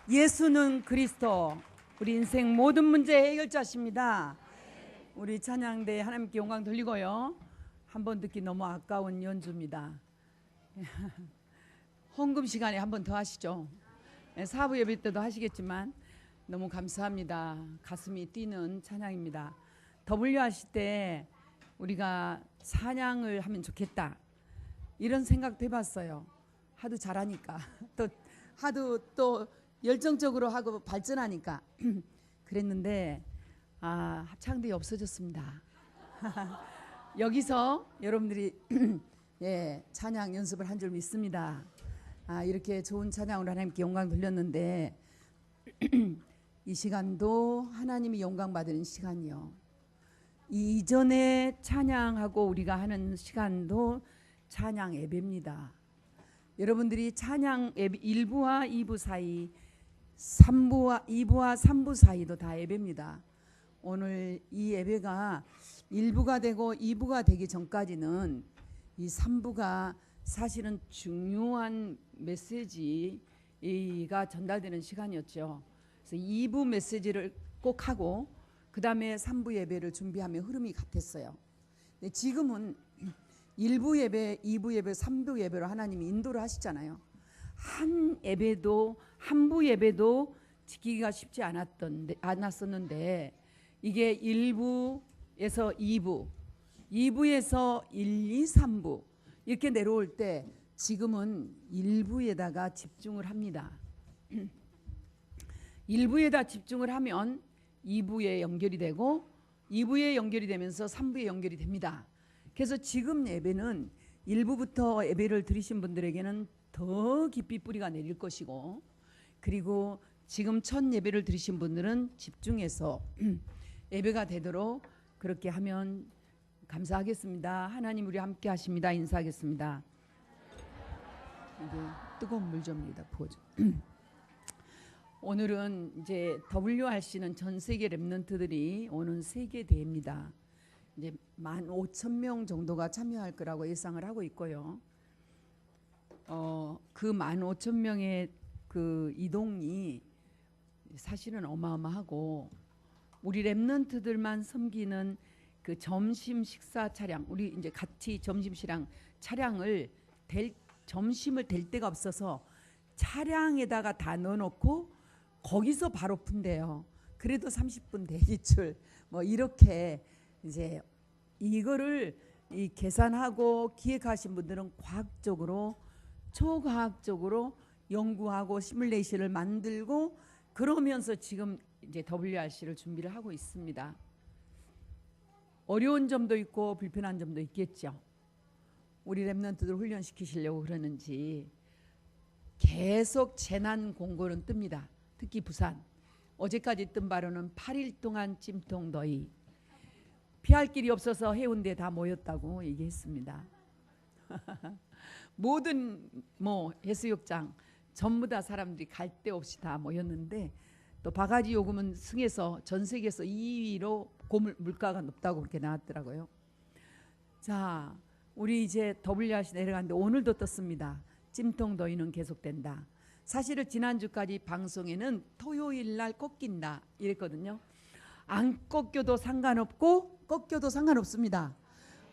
예수는 그리스도, 우리 인생 모든 문제 해결자십니다. 우리 찬양대 하나님께 영광 돌리고요. 한번 듣기 너무 아까운 연주입니다. 헌금 시간에 한 번 더 하시죠. 사부 예배 때도 하시겠지만 너무 감사합니다. 가슴이 뛰는 찬양입니다. W 하실 때 우리가 찬양을 하면 좋겠다 이런 생각도 해봤어요. 하도 잘하니까 하도 또 열정적으로 하고 발전하니까 그랬는데 합창들이 없어졌습니다. 여기서 여러분들이 찬양 연습을 한 줄 믿습니다. 이렇게 좋은 찬양으로 하나님께 영광 돌렸는데 이 시간도 하나님이 영광 받는 시간이요. 이전에 찬양하고 우리가 하는 시간도 찬양 예배입니다. 여러분들이 찬양 예배 1부와 2부 사이 2부와 3부 사이도 다 예배입니다. 오늘 이 예배가 1부가 되고 2부가 되기 전까지는 이 3부가 사실은 중요한 메시지가 전달되는 시간이었죠. 그래서 2부 메시지를 꼭 하고 그 다음에 3부 예배를 준비하며 흐름이 같았어요. 근데 지금은 1부 예배, 2부 예배, 3부 예배로 하나님이 인도를 하시잖아요. 한 부 예배도 지키기가 쉽지 않았었는데 이게 1부에서 2부, 2부에서 1, 2, 3부 이렇게 내려올 때 지금은 1부에다가 집중을 합니다. 1부에다 집중을 하면 2부에 연결이 되고 2부에 연결이 되면서 3부에 연결이 됩니다. 그래서 지금 예배는 1부부터 예배를 드리신 분들에게는 더 깊이 뿌리가 내릴 것이고, 그리고 지금 첫 예배를 드리신 분들은 집중해서 예배가 되도록 그렇게 하면 감사하겠습니다. 하나님 우리 함께 하십니다. 인사하겠습니다. 이게 뜨거운 물 좀입니다. 부어줘. 오늘은 이제 WRC는 전 세계 랩런트들이 오는 세계 대회입니다. 이제 15,000명 정도가 참여할 거라고 예상을 하고 있고요. 그 15,000명의 그 이동이 사실은 어마어마하고, 우리 랩런트들만 섬기는 그 점심 식사 차량, 우리 이제 같이 점심시랑 차량을 점심을 댈 데가 없어서 차량에다가 다 넣어놓고 거기서 바로 푼대요. 그래도 30분 대기줄 뭐 이렇게 이제 이거를 계산하고 기획하신 분들은 초과학적으로 연구하고 시뮬레이션을 만들고 그러면서 지금 이제 WRC를 준비를 하고 있습니다. 어려운 점도 있고 불편한 점도 있겠죠. 우리 랩런트들 훈련시키시려고 그러는지 계속 재난 공고는 뜹니다. 특히 부산 어제까지 뜬 바로는 8일 동안 찜통더위, 피할 길이 없어서 해운대에 다 모였다고 얘기했습니다. 모든 해수욕장 전부 다 사람들이 갈 데 없이 다 모였는데, 또 바가지 요금은 승해서 전 세계에서 2위로 물가가 높다고 그렇게 나왔더라고요. 자, 우리 이제 WRC 내려가는데 오늘도 떴습니다. 찜통더위는 계속된다. 사실은 지난주까지 방송에는 토요일 날 꺾인다 이랬거든요. 안 꺾여도 상관없고 꺾여도 상관없습니다.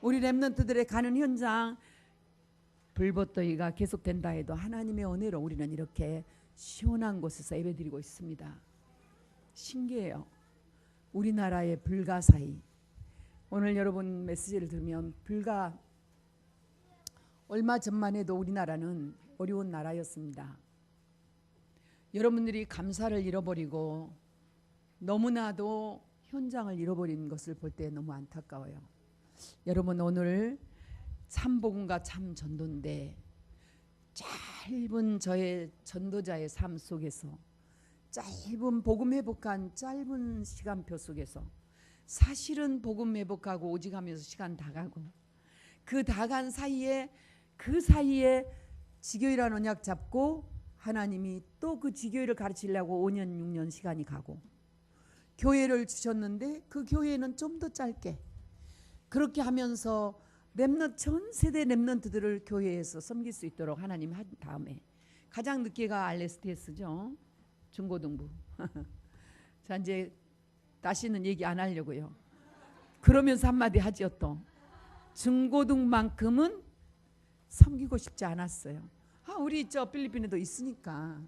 우리 랩런트들의 가는 현장 불볕더위가 계속된다 해도 하나님의 은혜로 우리는 이렇게 시원한 곳에서 예배드리고 있습니다. 신기해요. 우리나라의 불가사의, 오늘 여러분 메시지를 들으면 불과 얼마 전만 해도 우리나라는 어려운 나라였습니다. 여러분들이 감사를 잃어버리고 너무나도 현장을 잃어버린 것을 볼 때 너무 안타까워요. 여러분, 오늘 참 복음과 참 전도인데 짧은 저의 전도자의 삶 속에서, 짧은 복음 회복한 짧은 시간표 속에서 사실은 복음 회복하고 오직하면서 시간 다 가고, 그 다 간 사이에 지교회라는 언약 잡고 하나님이 또 그 지교회를 가르치려고 5년 6년 시간이 가고, 교회를 주셨는데 그 교회는 좀 더 짧게, 그렇게 하면서 전 세대 랩런트들을 교회에서 섬길 수 있도록 하나님 한 다음에 가장 늦게가 RSTS죠. 중고등부. 자, 이제 다시는 얘기 안 하려고요. 그러면서 한마디 하죠. 또 중고등만큼은 섬기고 싶지 않았어요. 우리 저 필리핀에도 있으니까.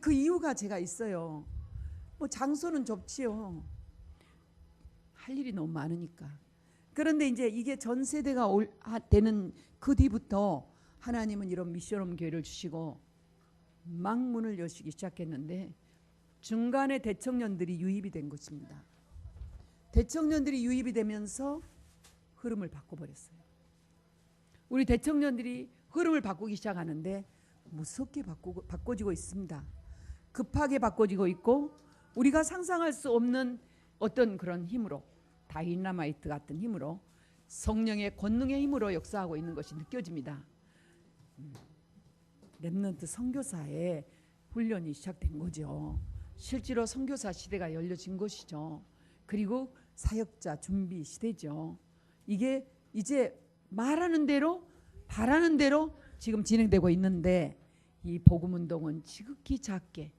그 이유가 제가 있어요. 뭐 장소는 좁지요. 할 일이 너무 많으니까. 그런데 이제 이게 전 세대가 되는 그 뒤부터 하나님은 이런 미션홈 교회를 주시고 막 문을 여시기 시작했는데, 중간에 대청년들이 유입이 된 것입니다. 대청년들이 유입이 되면서 흐름을 바꿔버렸어요. 우리 대청년들이 흐름을 바꾸기 시작하는데 무섭게 바꿔지고 있습니다. 급하게 바꿔지고 있고, 우리가 상상할 수 없는 어떤 그런 힘으로, 다이나마이트 같은 힘으로, 성령의 권능의 힘으로 역사하고 있는 것이 느껴집니다. 렘넌트 선교사의 훈련이 시작된 거죠. 실제로 선교사 시대가 열려진 것이죠. 그리고 사역자 준비 시대죠. 이게 이제 말하는 대로 바라는 대로 지금 진행되고 있는데, 이 복음운동은 지극히 작게,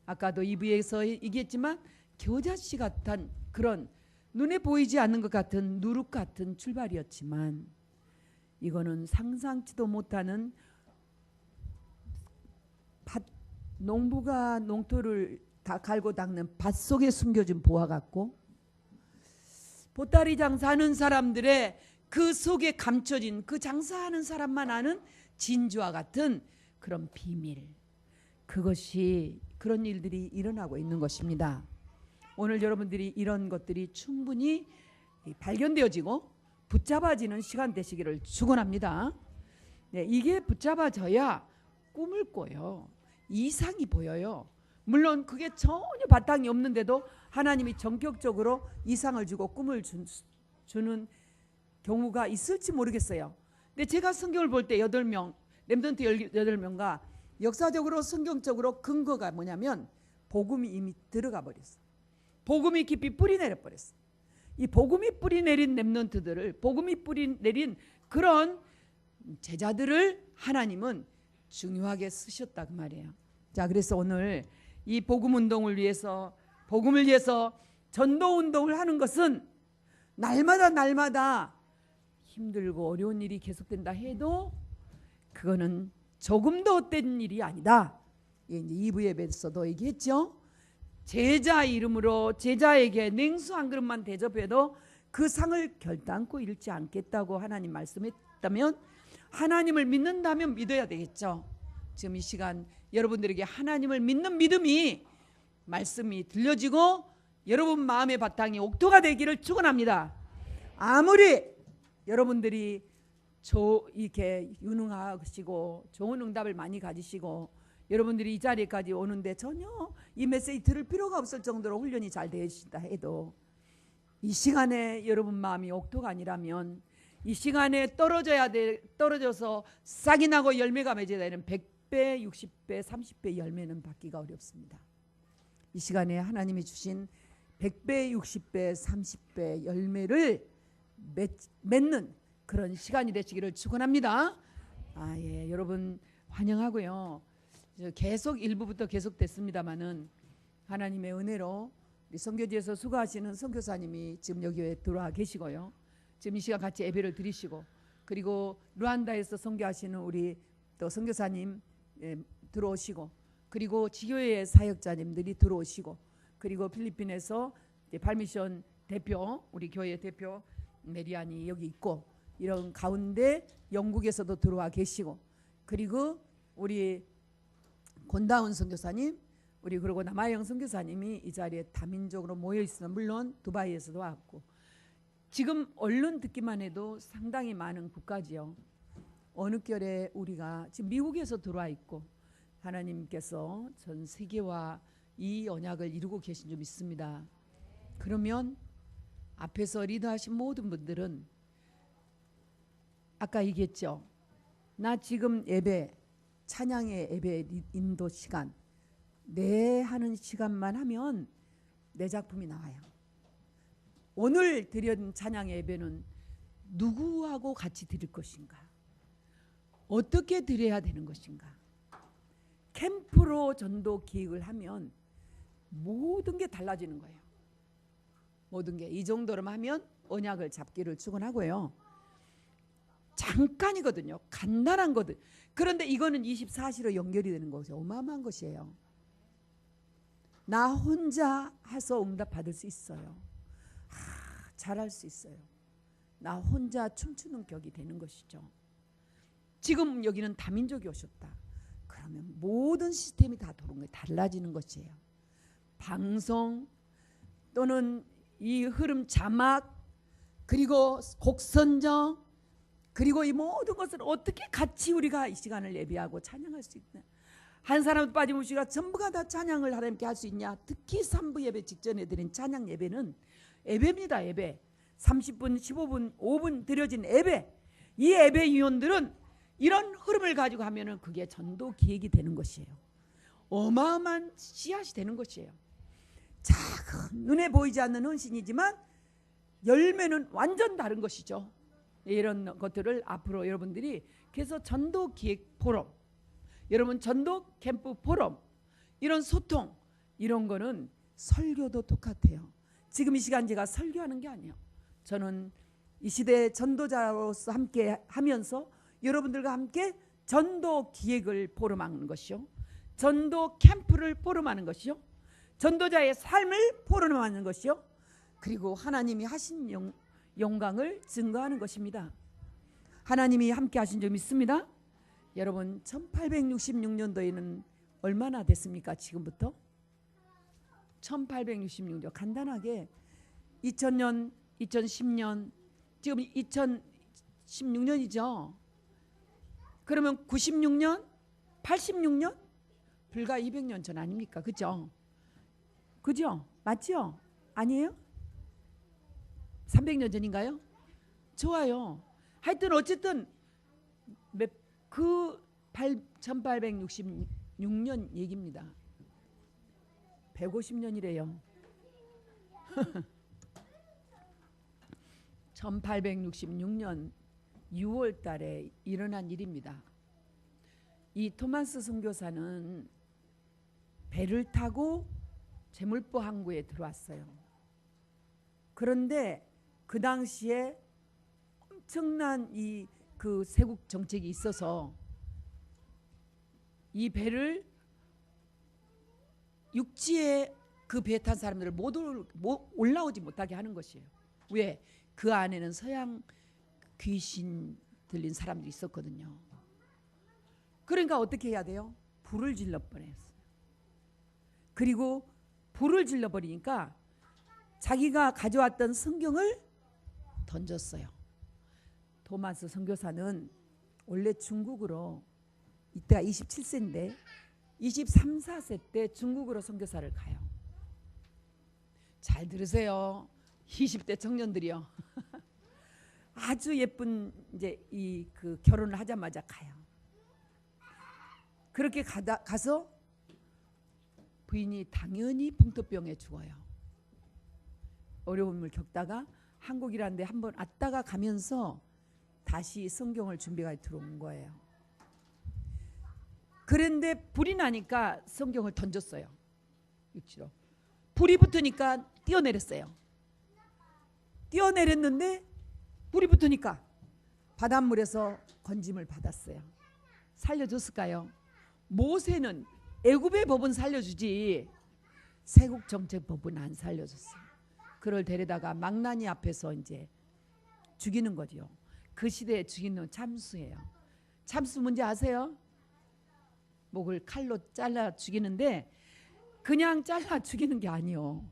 아까도 2부에서 얘기했지만 겨자씨 같은 그런 눈에 보이지 않는 것 같은 누룩 같은 출발이었지만, 이거는 상상치도 못하는 농부가 농토를 다 갈고 닦는 밭 속에 숨겨진 보화 같고, 보따리 장사하는 사람들의 그 속에 감춰진, 그 장사하는 사람만 아는 진주와 같은 그런 비밀, 그것이, 그런 일들이 일어나고 있는 것입니다. 오늘 여러분들이 이런 것들이 충분히 발견되어지고 붙잡아지는 시간 되시기를 축원합니다. 네, 이게 붙잡아져야 꿈을 꿔요. 이상이 보여요. 물론 그게 전혀 바탕이 없는데도 하나님이 전격적으로 이상을 주고 꿈을 주는 경우가 있을지 모르겠어요. 근데 제가 성경을 볼 때 8명, 렘넌트 18명과 역사적으로 성경적으로 근거가 뭐냐면 복음이 이미 들어가 버렸어. 복음이 깊이 뿌리 내려 버렸어. 이 복음이 뿌리 내린 렘넌트들을, 복음이 뿌리 내린 그런 제자들을 하나님은 중요하게 쓰셨다 그 말이에요. 자, 그래서 오늘 이 복음 운동을 위해서, 복음을 위해서 전도 운동을 하는 것은 날마다 힘들고 어려운 일이 계속된다 해도 그거는 조금도 헛된 일이 아니다. 이제 2부 예배에서도 얘기했죠. 제자 이름으로 제자에게 냉수 한 그릇만 대접해도 그 상을 결단코 잃지 않겠다고 하나님 말씀했다면, 하나님을 믿는다면 믿어야 되겠죠. 지금 이 시간 여러분들에게 하나님을 믿는 믿음이, 말씀이 들려지고 여러분 마음의 바탕이 옥토가 되기를 축원합니다. 아무리 여러분들이 이렇게 유능하시고 좋은 응답을 많이 가지시고 여러분들이 이 자리까지 오는데 전혀 이 메시지 들을 필요가 없을 정도로 훈련이 잘 되신다 해도, 이 시간에 여러분 마음이 옥토가 아니라면, 이 시간에 떨어져서 싹이 나고 열매가 맺어야 되는 100배, 60배, 30배 열매는 받기가 어렵습니다. 이 시간에 하나님이 주신 100배, 60배, 30배 열매를 맺는 그런 시간이 되시기를 축원합니다. 예, 여러분 환영하고요. 계속 1부부터 계속 됐습니다마는 하나님의 은혜로 우리 선교지에서 수고하시는 선교사님이 지금 여기에 들어와 계시고요. 지금 이 시간 같이 예배를 드리시고, 그리고 루안다에서 선교하시는 우리 또 선교사님 들어오시고, 그리고 지교회의 사역자님들이 들어오시고, 그리고 필리핀에서 발미션 대표, 우리 교회 대표 메리안이 여기 있고, 이런 가운데 영국에서도 들어와 계시고, 그리고 우리 권다운 선교사님, 우리 그리고 남아영 선교사님이 이 자리에 다민족으로 모여 있으나, 물론 두바이에서도 왔고, 지금 언론 듣기만 해도 상당히 많은 국가지요. 어느 결에 우리가 지금 미국에서 들어와 있고, 하나님께서 전 세계와 이 언약을 이루고 계신 줄 믿습니다. 그러면 앞에서 리더하신 모든 분들은 아까 얘기했죠. 나 지금 예배, 찬양의 예배 인도 시간, 내 하는 시간만 하면 내 작품이 나와요. 오늘 드린 찬양의 예배는 누구하고 같이 드릴 것인가? 어떻게 드려야 되는 것인가? 캠프로 전도 기획을 하면 모든 게 달라지는 거예요. 모든 게 이 정도로만 하면 언약을 잡기를 축원하고요. 잠깐이거든요. 간단한 거든. 그런데 이거는 24시로 연결이 되는 거죠. 어마어마한 것이에요. 나 혼자 해서 응답 받을 수 있어요. 잘할 수 있어요. 나 혼자 춤추는 격이 되는 것이죠. 지금 여기는 다민족이 오셨다. 그러면 모든 시스템이 다 달라지는 것이에요. 방송 또는 이 흐름 자막 그리고 곡 선정 그리고 이 모든 것을 어떻게 같이 우리가 이 시간을 예배하고 찬양할 수 있나. 한 사람도 빠짐없이 우리가 전부가 다 찬양을 하나님께 할 수 있냐. 특히 3부 예배 직전에 드린 찬양 예배는 예배입니다. 예배 30분 15분 5분 드려진 예배. 이 예배 위원들은 이런 흐름을 가지고 하면은 그게 전도 기획이 되는 것이에요. 어마어마한 씨앗이 되는 것이에요. 작은 눈에 보이지 않는 헌신이지만 열매는 완전 다른 것이죠. 이런 것들을 앞으로 여러분들이 그래서 전도 기획 포럼, 여러분 전도 캠프 포럼, 이런 소통 이런 거는 설교도 똑같아요. 지금 이 시간 제가 설교하는 게 아니에요. 저는 이 시대 전도자로서 함께 하면서 여러분들과 함께 전도 기획을 포럼하는 것이요, 전도 캠프를 포럼하는 것이요, 전도자의 삶을 포럼하는 것이요, 그리고 하나님이 하신 영광을 증거하는 것입니다. 하나님이 함께 하신 점 있습니다. 여러분 1866년도에는 얼마나 됐습니까? 지금부터 1866년 간단하게 2000년 2010년 지금 2016년이죠. 그러면 96년 86년 불과 200년 전 아닙니까? 그죠? 그죠? 맞죠? 아니에요? 300년 전인가요? 좋아요. 하여튼 어쨌든 그 1866년 얘기입니다. 150년이래요. 1866년 6월 달에 일어난 일입니다. 이 토마스 선교사는 배를 타고 제물포 항구에 들어왔어요. 그런데 그 당시에 엄청난 그 세국 정책이 있어서 이 배를 육지에 그 배 탄 사람들을 못 올라오지 못하게 하는 것이에요. 왜? 그 안에는 서양 귀신 들린 사람들이 있었거든요. 그러니까 어떻게 해야 돼요? 불을 질러 버렸어요. 그리고 불을 질러 버리니까 자기가 가져왔던 성경을 던졌어요. 토마스 선교사는 원래 중국으로, 이때가 27세인데 23, 4세 때 중국으로 선교사를 가요. 잘 들으세요. 20대 청년들이요. 아주 예쁜 이제 그 결혼을 하자마자 가요. 그렇게 가서 부인이 당연히 풍토병에 죽어요. 어려움을 겪다가 한국이라는 데 한번 왔다가 가면서 다시 성경을 준비가 들어온 거예요. 그런데 불이 나니까 성경을 던졌어요. 육지로. 불이 붙으니까 뛰어내렸어요. 뛰어내렸는데 불이 붙으니까 바닷물에서 건짐을 받았어요. 살려줬을까요? 모세는 애굽의 법은 살려주지 세국 정책 법은 안 살려줬어요. 그를 데려다가 망나니 앞에서 이제 죽이는 거죠. 그 시대에 죽이는 참수예요. 참수 뭔지 아세요? 목을 칼로 잘라 죽이는데 그냥 잘라 죽이는 게 아니요.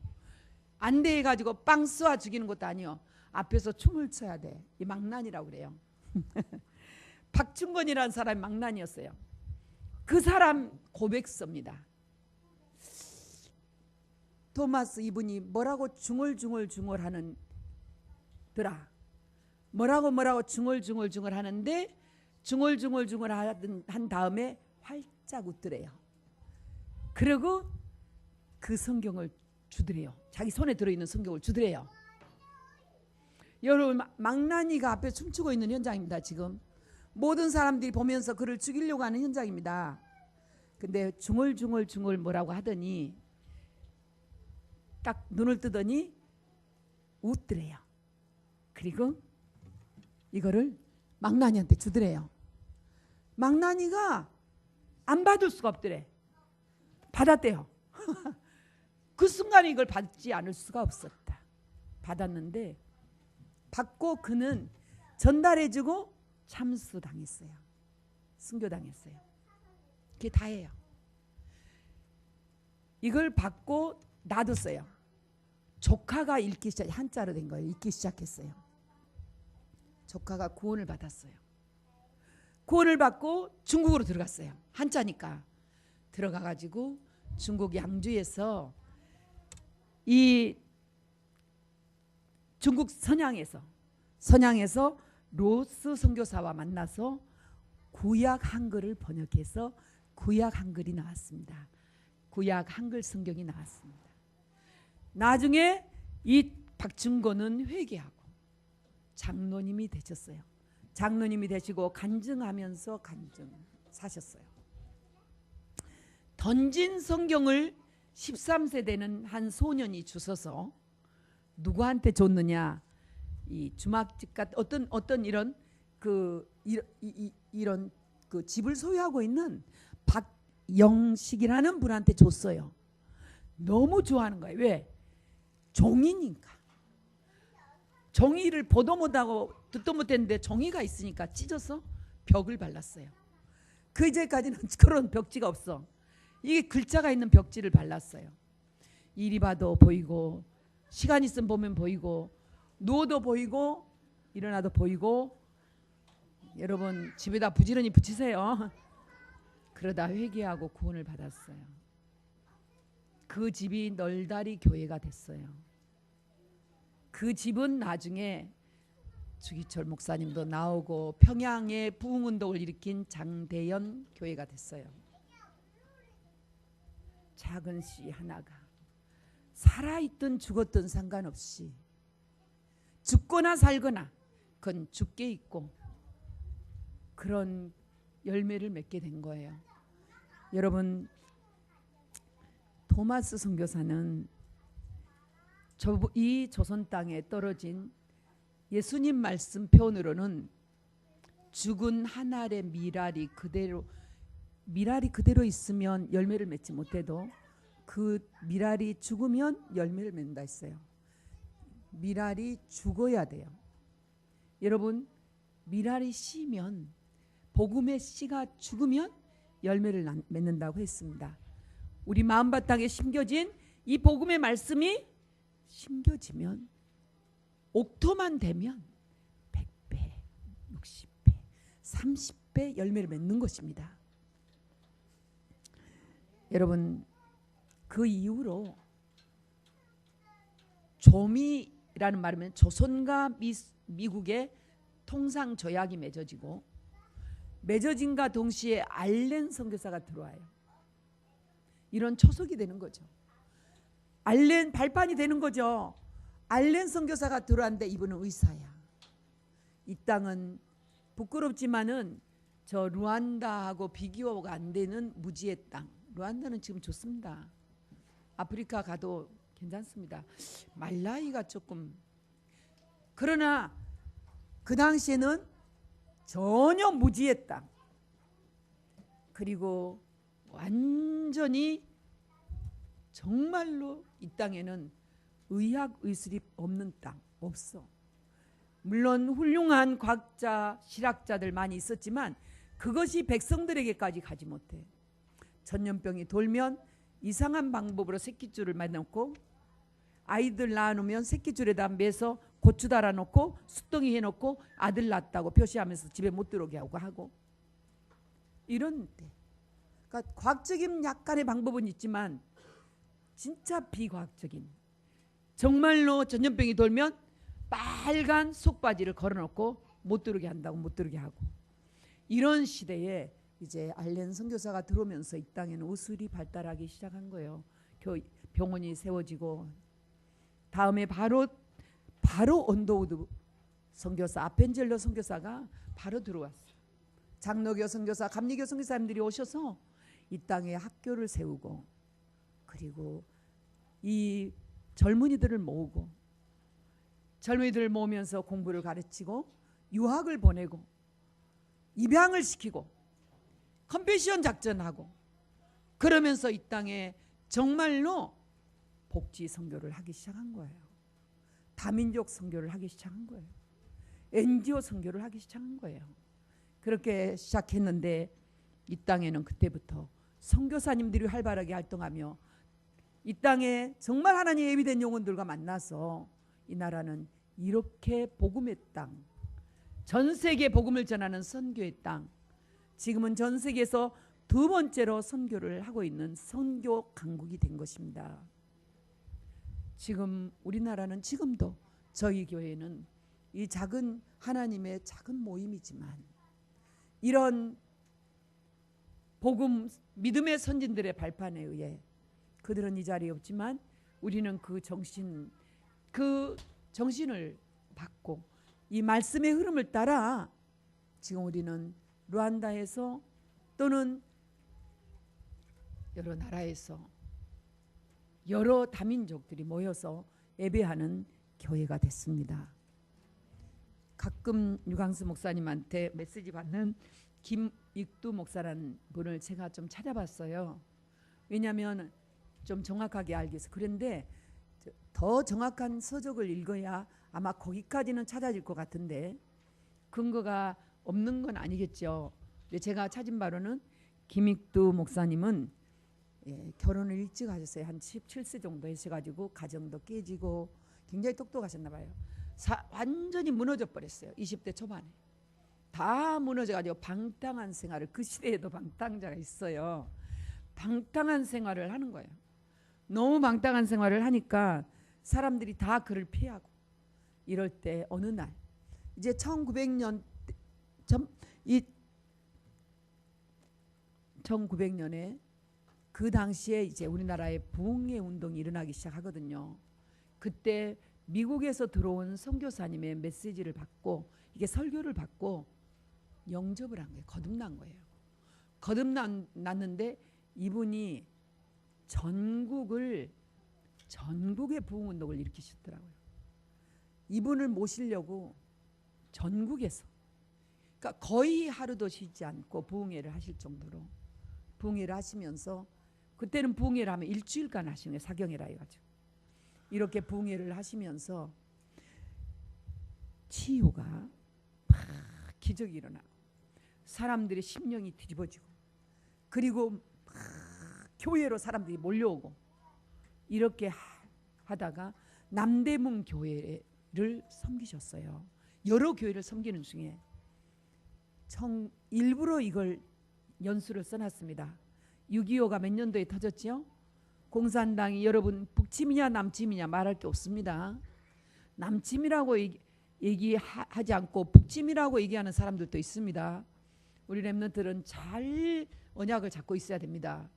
안대해 가지고 빵 쏘아 죽이는 것도 아니요. 앞에서 춤을 춰야 돼. 이 망나니라고 그래요. 박충건이라는 사람이 망나니였어요. 그 사람 고백서입니다. 토마스 이분이 뭐라고 중얼중얼 하는 더라. 뭐라고 중얼중얼 하는데 중얼중얼 한 다음에 활짝 웃더래요. 그리고 그 성경을 주더래요. 자기 손에 들어있는 성경을 주더래요. 여러분 망나니가 앞에 춤추고 있는 현장입니다. 지금 모든 사람들이 보면서 그를 죽이려고 하는 현장입니다. 근데 중얼중얼 뭐라고 하더니 딱 눈을 뜨더니 웃더래요. 그리고 이거를 망나니한테 주더래요. 망나니가 안 받을 수가 없더래. 받았대요. 그 순간에 이걸 받지 않을 수가 없었다. 받았는데 받고 그는 전달해주고 참수당했어요. 순교당했어요. 그게 다예요. 이걸 받고 놔뒀어요. 조카가 읽기 시작, 한자로 된 거예요. 읽기 시작했어요. 조카가 구원을 받았어요. 구원을 받고 중국으로 들어갔어요. 한자니까 들어가가지고 중국 양주에서 이 중국 선양에서 로스 선교사와 만나서 구약 한글을 번역해서 구약 한글이 나왔습니다. 구약 한글 성경이 나왔습니다. 나중에 이 박중권은 회개하고 장로님이 되셨어요. 장로님이 되시고 간증하면서 사셨어요. 던진 성경을 13세 되는 한 소년이 주워서 누구한테 줬느냐? 이 주막집 같은 어떤 이런 이런 그 집을 소유하고 있는 박영식이라는 분한테 줬어요. 너무 좋아하는 거예요. 왜? 종이니까. 종이를 보도 못하고 듣도 못했는데 종이가 있으니까 찢어서 벽을 발랐어요. 그 이제까지는 그런 벽지가 없어. 이게 글자가 있는 벽지를 발랐어요. 이리 봐도 보이고 시간 있으면 보면 보이고 누워도 보이고 일어나도 보이고. 여러분 집에다 부지런히 붙이세요. 그러다 회개하고 구원을 받았어요. 그 집이 널다리 교회가 됐어요. 그 집은 나중에 주기철 목사님도 나오고 평양에 부흥운동을 일으킨 장대연 교회가 됐어요. 작은 씨 하나가 살아있든 죽었든 상관없이 죽거나 살거나 그건 죽게 있고 그런 열매를 맺게 된 거예요. 여러분 토마스 선교사는 이 조선 땅에 떨어진 예수님 말씀 표현으로는 죽은 한 알의 미랄이 그대로 있으면 열매를 맺지 못해도 그 미랄이 죽으면 열매를 맺는다 했어요. 미랄이 죽어야 돼요. 여러분 미랄이 씨면 복음의 씨가 죽으면 열매를 맺는다고 했습니다. 우리 마음바닥에 심겨진 이 복음의 말씀이 심겨지면 옥토만 되면 100배, 60배, 30배 열매를 맺는 것입니다. 여러분 그 이후로 조미라는 말이면 조선과 미국의 통상 조약이 맺어진과 동시에 알렌 선교사가 들어와요. 이런 초석이 되는 거죠. 알렌 발판이 되는 거죠. 알렌 선교사가 들어왔는데 이분은 의사야. 이 땅은 부끄럽지만은 저 루안다하고 비교가 안 되는 무지의 땅. 루안다는 지금 좋습니다. 아프리카 가도 괜찮습니다. 말라위가 조금 그러나 그 당시에는 전혀 무지의 땅. 그리고 완전히 정말로 이 땅에는 의학 의술이 없는 땅 없어. 물론 훌륭한 과학자 실학자들 많이 있었지만 그것이 백성들에게까지 가지 못해. 전염병이 돌면 이상한 방법으로 새끼줄을 만들고 아이들 낳아놓으면 새끼줄에다 매서 고추 달아놓고 숫덩이 해놓고 아들 낳았다고 표시하면서 집에 못 들어오게 하고 이런 때. 그러니까 과학적인 약간의 방법은 있지만 진짜 비과학적인 정말로 전염병이 돌면 빨간 속바지를 걸어놓고 못 들어오게 한다고 못 들어오게 하고 이런 시대에 이제 알렌 선교사가 들어오면서 이 땅에는 의술이 발달하기 시작한 거예요. 병원이 세워지고 다음에 바로 언더우드 선교사 아펜젤러 선교사가 바로 들어왔어요. 장로교 선교사 감리교 선교사님들이 오셔서 이 땅에 학교를 세우고 그리고 이 젊은이들을 모으고 젊은이들을 모으면서 공부를 가르치고 유학을 보내고 입양을 시키고 컴패션 작전하고 그러면서 이 땅에 정말로 복지 선교를 하기 시작한 거예요. 다민족 선교를 하기 시작한 거예요. NGO 선교를 하기 시작한 거예요. 그렇게 시작했는데 이 땅에는 그때부터 선교사님들이 활발하게 활동하며 이 땅에 정말 하나님의 예비된 영혼들과 만나서 이 나라는 이렇게 복음의 땅, 전 세계 복음을 전하는 선교의 땅, 지금은 전 세계에서 두 번째로 선교를 하고 있는 선교 강국이 된 것입니다. 지금 우리나라는 지금도 저희 교회는 이 작은 하나님의 작은 모임이지만 이런 복음 믿음의 선진들의 발판에 의해 그들은 이 자리에 없지만 우리는 그 정신을 받고 이 말씀의 흐름을 따라 지금 우리는 루안다에서 또는 여러 나라에서 여러 다민족들이 모여서 예배하는 교회가 됐습니다. 가끔 유광수 목사님한테 메시지 받는 김익두 목사라는 분을 제가 좀 찾아봤어요. 왜냐하면 좀 정확하게 알기 위해서. 그런데 더 정확한 서적을 읽어야 아마 거기까지는 찾아질 것 같은데 근거가 없는 건 아니겠죠. 근데 제가 찾은 바로는 김익두 목사님은 결혼을 일찍 하셨어요. 한 17세 정도 하셔가지고 가정도 깨지고 굉장히 똑똑하셨나 봐요. 완전히 무너져 버렸어요. 20대 초반에. 다 무너져가지고 방탕한 생활을, 그 시대에도 방탕자가 있어요. 방탕한 생활을 하는 거예요. 너무 방탕한 생활을 하니까 사람들이 다 그를 피하고 이럴 때 어느 날 이제 1900년에 그 당시에 이제 우리나라에 부흥의 운동이 일어나기 시작하거든요. 그때 미국에서 들어온 선교사님의 메시지를 받고 이게 설교를 받고 영접을 한 거예요. 거듭난 거예요. 거듭났는데 이분이 전국의 부흥 운동을 일으키셨더라고요. 이분을 모시려고 전국에서, 그러니까 거의 하루도 쉬지 않고 부흥회를 하실 정도로 부흥회를 하시면서, 그때는 부흥회를 하면 일주일간 하시는 거예요. 사경회라 해가지고 이렇게 부흥회를 하시면서 치유가 막 기적이 일어나고 사람들의 심령이 뒤집어지고 그리고 막 교회로 사람들이 몰려오고 이렇게 하다가 남대문 교회를 섬기셨어요. 여러 교회를 섬기는 중에 일부러 이걸 연수를 써놨습니다. 6.25가 몇 년도에 터졌죠? 공산당이 여러분 북침이냐 남침이냐 말할 게 없습니다. 남침이라고 얘기하지 않고 북침이라고 얘기하는 사람들도 있습니다. 우리 렘넌트들은 잘 언약을 잡고 있어야 됩니다.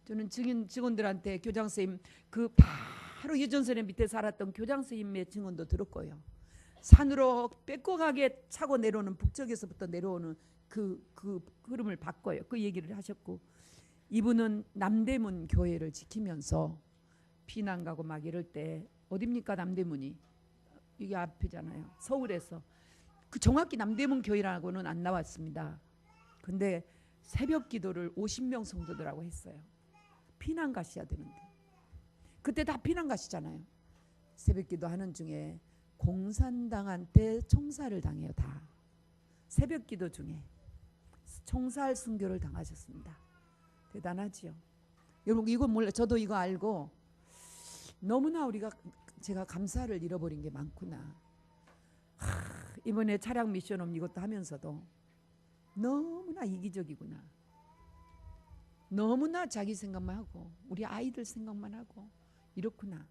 저는 직원들한테 교장선생님 그 바로 예전선에 밑에 살았던 교장선생님의 증언도 들었고요. 산으로 빼곡하게 차고 내려오는 북쪽에서부터 내려오는 그 흐름을 바꿔요. 그 얘기를 하셨고, 이분은 남대문 교회를 지키면서 피난 가고 막 이럴 때, 어딥니까 남대문이? 이게 앞이잖아요. 서울에서. 그 정확히 남대문 교회라고는 안 나왔습니다. 근데 새벽 기도를 50명 성도들하고 했어요. 피난 가셔야 되는데. 그때 다 피난 가시잖아요. 새벽 기도 하는 중에 공산당한테 총살을 당해요. 다. 새벽 기도 중에 총살 순교를 당하셨습니다. 대단하지요. 여러분 이건 몰라. 저도 이거 알고 너무나 제가 감사를 잃어버린 게 많구나. 이번에 차량 미션홈 이것도 하면서도 너무나 이기적이구나. 너무나 자기 생각만 하고 우리 아이들 생각만 하고 이렇구나.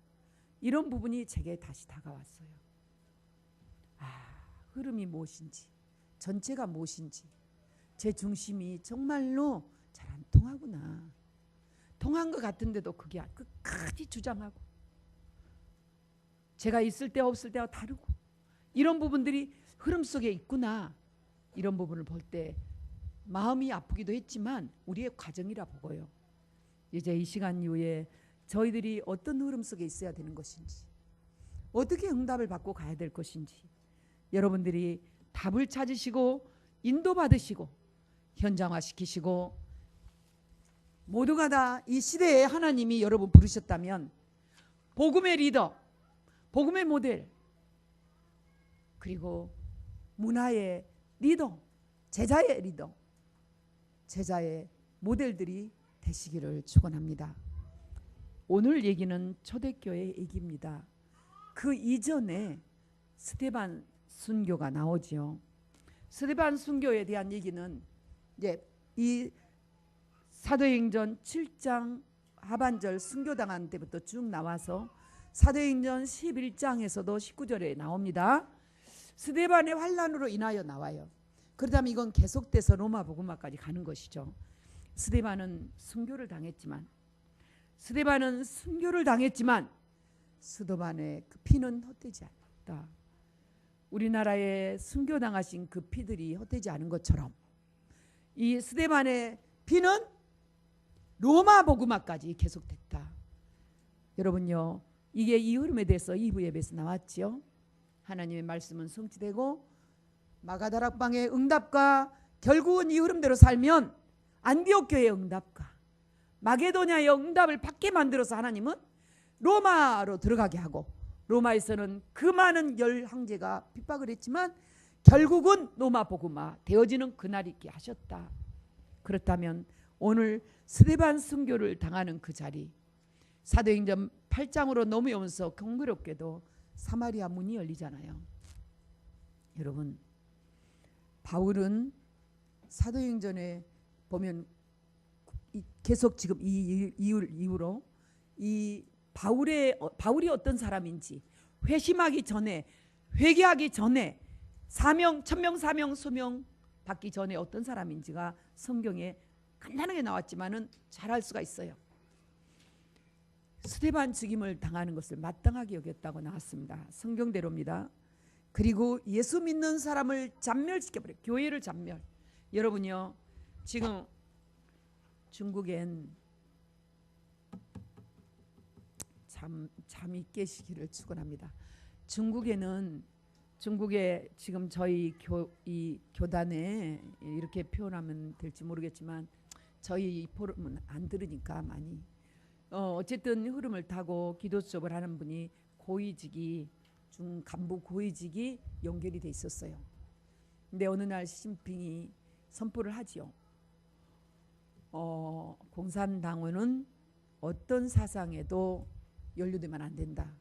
이런 부분이 제게 다시 다가왔어요. 흐름이 무엇인지, 전체가 무엇인지, 제 중심이 정말로 잘 안 통하구나. 통한 것 같은데도 그게 끝까지 주장하고 제가 있을 때 없을 때와 다르고 이런 부분들이 흐름 속에 있구나. 이런 부분을 볼 때 마음이 아프기도 했지만 우리의 과정이라 보고요. 이제 이 시간 이후에 저희들이 어떤 흐름 속에 있어야 되는 것인지, 어떻게 응답을 받고 가야 될 것인지 여러분들이 답을 찾으시고 인도받으시고 현장화시키시고, 모두가 다 이 시대에 하나님이 여러분 부르셨다면 복음의 리더, 복음의 모델, 그리고 문화의 리더, 제자의 리더, 제자의 모델들이 되시기를 축원합니다. 오늘 얘기는 초대교회 얘기입니다. 그 이전에 스데반 순교가 나오지요. 스데반 순교에 대한 얘기는 이제 이 사도행전 7장 하반절 순교당한 때부터 쭉 나와서 사도행전 11장에서도 19절에 나옵니다. 스데반의 환란으로 인하여 나와요. 그렇다면 이건 계속돼서 로마 복음화까지 가는 것이죠. 스데반은 순교를 당했지만 스데반의 그 피는 헛되지 않았다. 우리나라에 순교당하신 그 피들이 헛되지 않은 것처럼 이 스데반의 피는 로마 복음화까지 계속됐다. 여러분요, 이게 이 흐름에 대해서 2부 예배에서 나왔죠. 하나님의 말씀은 성취되고 마가다락방의 응답과 결국은 이 흐름대로 살면 안디옥 교회의 응답과 마게도냐의 응답을 받게 만들어서 하나님은 로마로 들어가게 하고, 로마에서는 그 많은 열 황제가 핍박을 했지만 결국은 로마 복음화 되어지는 그날이 있게 하셨다. 그렇다면 오늘 스데반 순교를 당하는 그 자리, 사도행전 8장으로 넘어오면서 경구롭게도 사마리아 문이 열리잖아요. 여러분, 바울은 사도행전에 보면 계속 지금 이 이후로 이 바울이 어떤 사람인지, 회심하기 전에, 회개하기 전에, 천명 사명 소명 받기 전에 어떤 사람인지가 성경에 간단하게 나왔지만은 잘 알 수가 있어요. 스데반 죽임을 당하는 것을 마땅하게 여겼다고 나왔습니다. 성경대로입니다. 그리고 예수 믿는 사람을 잔멸시켜버려요. 교회를 잔멸. 여러분요, 지금 중국엔 잠이 깨시기를 축원합니다. 중국에 지금 저희 이 교단에 이렇게 표현하면 될지 모르겠지만 저희 이 포럼은 안 들으니까 많이 어쨌든 흐름을 타고 기도 수업을 하는 분이 고위직이 중간부 고위직이 연결이 돼 있었어요. 근데 어느 날 시진핑이 선포를 하지요. 공산당원은 어떤 사상에도 연루되면 안 된다.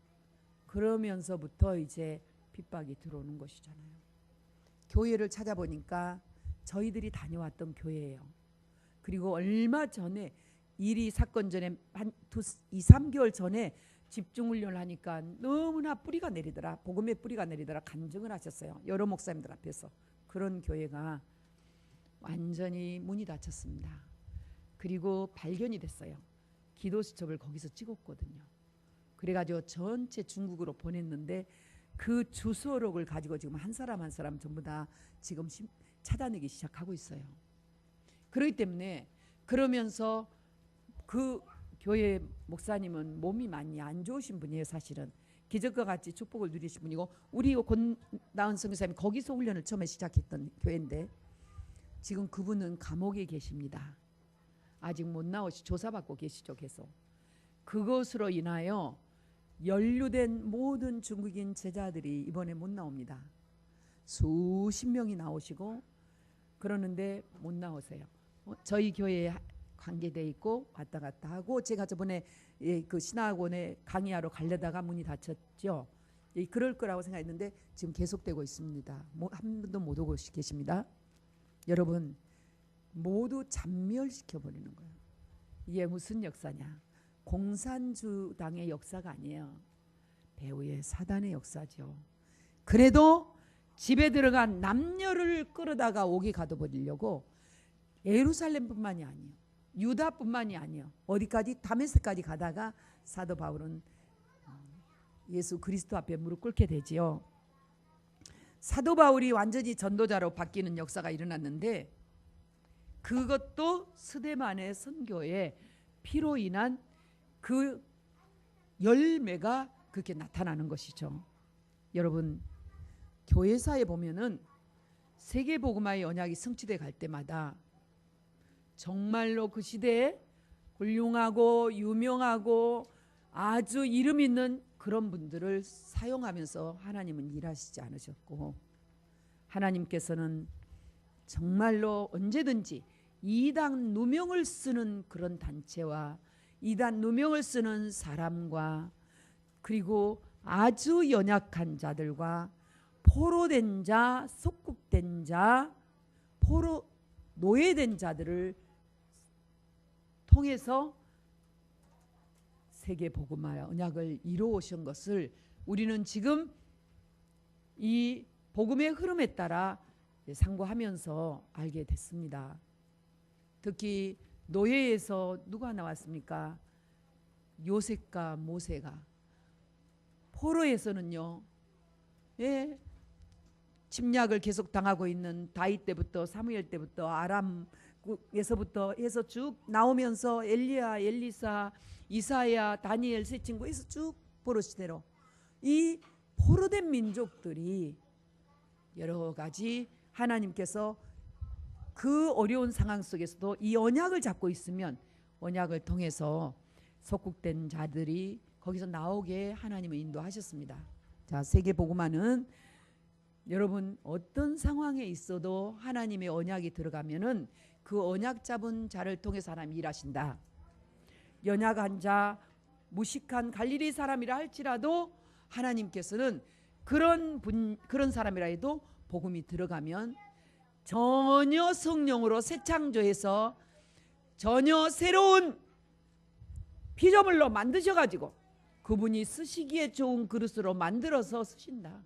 그러면서부터 이제 핍박이 들어오는 것이잖아요. 교회를 찾아보니까 저희들이 다녀왔던 교회예요. 그리고 얼마 전에 사건 전에 한 2-3개월 전에 집중훈련을 하니까 너무나 뿌리가 내리더라. 복음의 뿌리가 내리더라. 간증을 하셨어요. 여러 목사님들 앞에서. 그런 교회가 완전히 문이 닫혔습니다. 그리고 발견이 됐어요. 기도 수첩을 거기서 찍었거든요. 그래가지고 전체 중국으로 보냈는데 그 주소록을 가지고 지금 한 사람 한 사람 전부 다 지금 찾아내기 시작하고 있어요. 그렇기 때문에, 그러면서 그 교회 목사님은 몸이 많이 안 좋으신 분이에요. 사실은 기적과 같이 축복을 누리신 분이고, 우리 권나은 선교사님이 거기서 훈련을 처음에 시작했던 교회인데 지금 그분은 감옥에 계십니다. 아직 못 나오시, 조사받고 계시죠. 계속. 그것으로 인하여 연루된 모든 중국인 제자들이 이번에 못 나옵니다. 수십 명이 나오시고 그러는데 못 나오세요. 저희 교회에 관계돼 있고 왔다 갔다 하고, 제가 저번에 그 신학원에 강의하러 가려다가 문이 닫혔죠. 그럴 거라고 생각했는데 지금 계속되고 있습니다. 한 분도 못 오고 계십니다. 여러분, 모두 잔멸시켜버리는 거예요. 이게 무슨 역사냐? 공산주당의 역사가 아니에요. 배후의 사단의 역사죠. 그래도 집에 들어간 남녀를 끌어다가 오게 가둬버리려고 예루살렘뿐만이 아니에요. 유다뿐만이 아니에요. 어디까지? 다메섹까지 가다가 사도 바울은 예수 그리스도 앞에 무릎 꿇게 되지요. 사도 바울이 완전히 전도자로 바뀌는 역사가 일어났는데 그것도 스데반의 선교의 피로 인한 그 열매가 그렇게 나타나는 것이죠. 여러분, 교회사에 보면은 세계복음화의 언약이 성취돼 갈 때마다 정말로 그 시대에 훌륭하고 유명하고 아주 이름 있는 그런 분들을 사용하면서 하나님은 일하시지 않으셨고, 하나님께서는 정말로 언제든지 이단 누명을 쓰는 그런 단체와 이단 누명을 쓰는 사람과 그리고 아주 연약한 자들과 포로된 자, 속국된 자, 노예된 자들을 통해서 세계 복음화 언약을 이루어오신 것을 우리는 지금 이 복음의 흐름에 따라 상고하면서 알게 됐습니다. 특히 노예에서 누가 나왔습니까? 요셉과 모세가. 포로에서는요, 침략을 계속 당하고 있는 다윗 때부터 사무엘 때부터 아람에서부터 해서 쭉 나오면서 엘리야, 엘리사, 이사야, 다니엘 세 친구에서 쭉 포로시대로 이 포로된 민족들이 여러 가지 하나님께서 그 어려운 상황 속에서도 이 언약을 잡고 있으면 언약을 통해서 속국된 자들이 거기서 나오게 하나님은 인도하셨습니다. 자, 세계복음화는 여러분 어떤 상황에 있어도 하나님의 언약이 들어가면은 그 언약 잡은 자를 통해서 하나님 일하신다. 연약한 자, 무식한 갈릴리 사람이라 할지라도 하나님께서는 그런 사람이라 해도 복음이 들어가면 전혀 성령으로 새 창조해서 전혀 새로운 피조물로 만드셔가지고 그분이 쓰시기에 좋은 그릇으로 만들어서 쓰신다.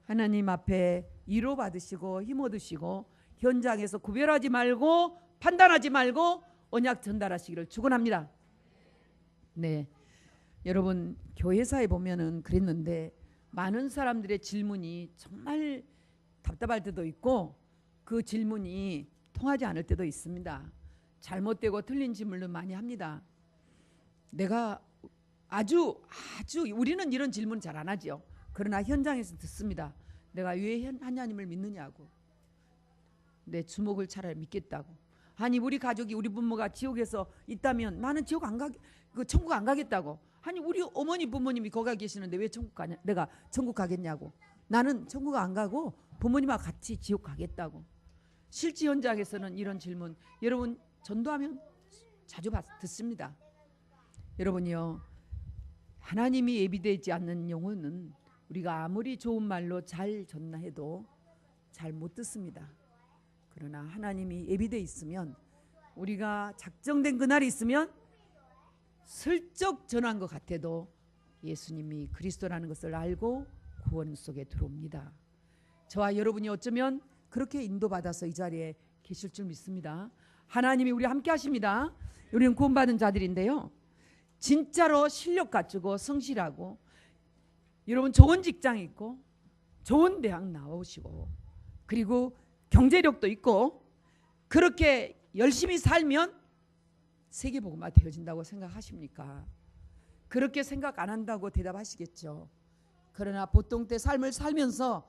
하나님 앞에 위로 받으시고 힘 얻으시고 현장에서 구별하지 말고 판단하지 말고 언약 전달하시기를 축원합니다. 네, 여러분 교회사에 보면은 그랬는데 많은 사람들의 질문이 정말 답답할 때도 있고 그 질문이 통하지 않을 때도 있습니다. 잘못되고 틀린 질문을 많이 합니다. 내가 아주 우리는 이런 질문 잘 안 하죠. 그러나 현장에서 듣습니다. 내가 왜 하나님을 믿느냐고. 내 주먹을 차라리 믿겠다고. 아니 우리 가족이 우리 부모가 지옥에서 있다면 나는 지옥 안 천국 안 가겠다고. 아니 우리 어머니 부모님이 거기 계시는데 왜 천국 가냐? 내가 천국 가겠냐고. 나는 천국 안 가고 부모님하고 같이 지옥 가겠다고. 실제 현장에서는 이런 질문 여러분 전도하면 자주 듣습니다. 여러분이요, 하나님이 예비되지 않는 영혼은 우리가 아무리 좋은 말로 잘 전해도 잘 못 듣습니다. 그러나 하나님이 예비되어 있으면 우리가 작정된 그날이 있으면 슬쩍 전한 것 같아도 예수님이 그리스도라는 것을 알고 구원 속에 들어옵니다. 저와 여러분이 어쩌면 그렇게 인도받아서 이 자리에 계실 줄 믿습니다. 하나님이 우리 함께 하십니다. 우리는 구원받은 자들인데요, 진짜로 실력 갖추고 성실하고 여러분 좋은 직장 있고 좋은 대학 나오시고 그리고 경제력도 있고 그렇게 열심히 살면 세계복음화 되어진다고 생각하십니까? 그렇게 생각 안 한다고 대답하시겠죠. 그러나 보통 때 삶을 살면서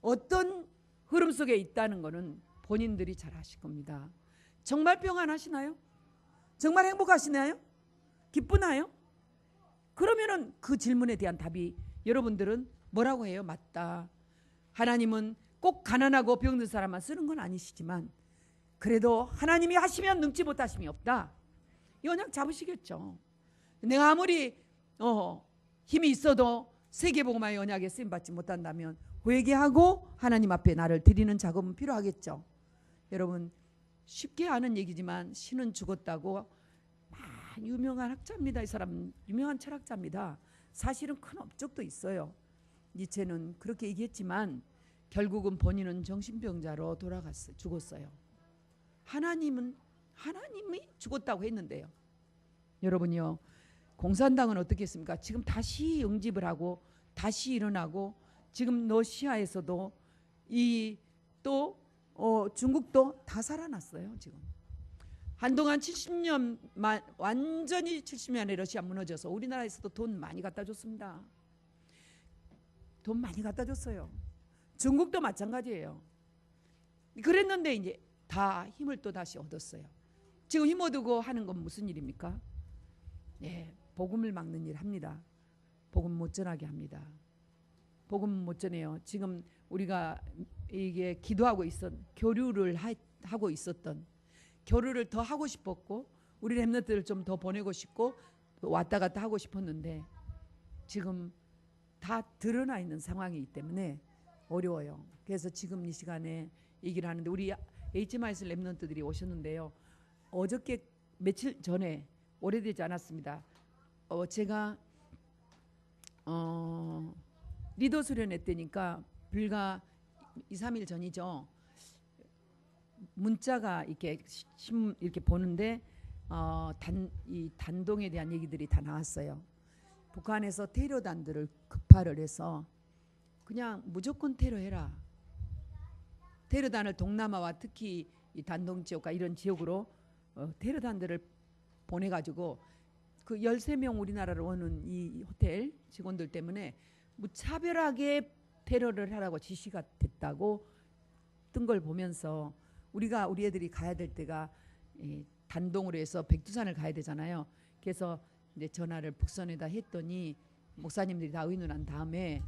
어떤 흐름 속에 있다는 것은 본인들이 잘 아실 겁니다. 정말 평안하시나요? 정말 행복하시나요? 기쁘나요? 그러면은 그 질문에 대한 답이 여러분들은 뭐라고 해요? 맞다. 하나님은 꼭 가난하고 병든 사람만 쓰는 건 아니시지만 그래도 하나님이 하시면 능치 못하심이 없다. 이 언약 잡으시겠죠. 내가 아무리 힘이 있어도 세계복음화의 언약에 쓰임받지 못한다면 회개하고 하나님 앞에 나를 드리는 작업은 필요하겠죠. 여러분 쉽게 아는 얘기지만 신은 죽었다고 유명한 학자입니다. 이 사람 유명한 철학자입니다. 사실은 큰 업적도 있어요. 니체는 그렇게 얘기했지만 결국은 본인은 정신병자로 죽었어요. 하나님이 죽었다고 했는데요. 여러분요, 공산당은 어떻게 했습니까? 지금 다시 응집을 하고 다시 일어나고 지금 러시아에서도 이 또 중국도 다 살아났어요. 지금 한동안 70년 완전히 70년에 러시아 무너져서 우리나라에서도 돈 많이 갖다 줬습니다. 돈 많이 갖다 줬어요. 중국도 마찬가지예요. 그랬는데 이제 다 힘을 또 다시 얻었어요. 지금 힘 얻고 하는 건 무슨 일입니까? 네, 복음을 막는 일 합니다. 복음 못 전하게 합니다. 복음 못 전해요. 지금 우리가 이게 기도하고 교류를 하고 있었던, 교류를 더 하고 싶었고 우리 렘넌트를 좀 더 보내고 싶고 왔다 갔다 하고 싶었는데 지금 다 드러나 있는 상황이기 때문에 어려워요. 그래서 지금 이 시간에 얘기를 하는데 우리 HMIS 렘넌트들이 오셨는데요. 어저께 며칠 전에, 오래되지 않았습니다. 제가 리더 수련회 때니까 불과 2, 3일 전이죠. 문자가 이렇게 보는데 이 단동에 대한 얘기들이 다 나왔어요. 북한에서 테러단들을 급파를 해서 그냥 무조건 테러해라. 테러단을 동남아와 특히 이 단동 지역과 이런 지역으로 테러단들을 보내가지고 그 13명 우리나라로 오는 이 호텔 직원들 때문에 무차별하게 테러를 하라고 지시가 됐다고 뜬 걸 보면서 우리 애들이 가야 될 때가 단동으로 해서 백두산을 가야 되잖아요. 그래서 이제 전화를 북선에다 했더니 목사님들이 다 의논한 다음에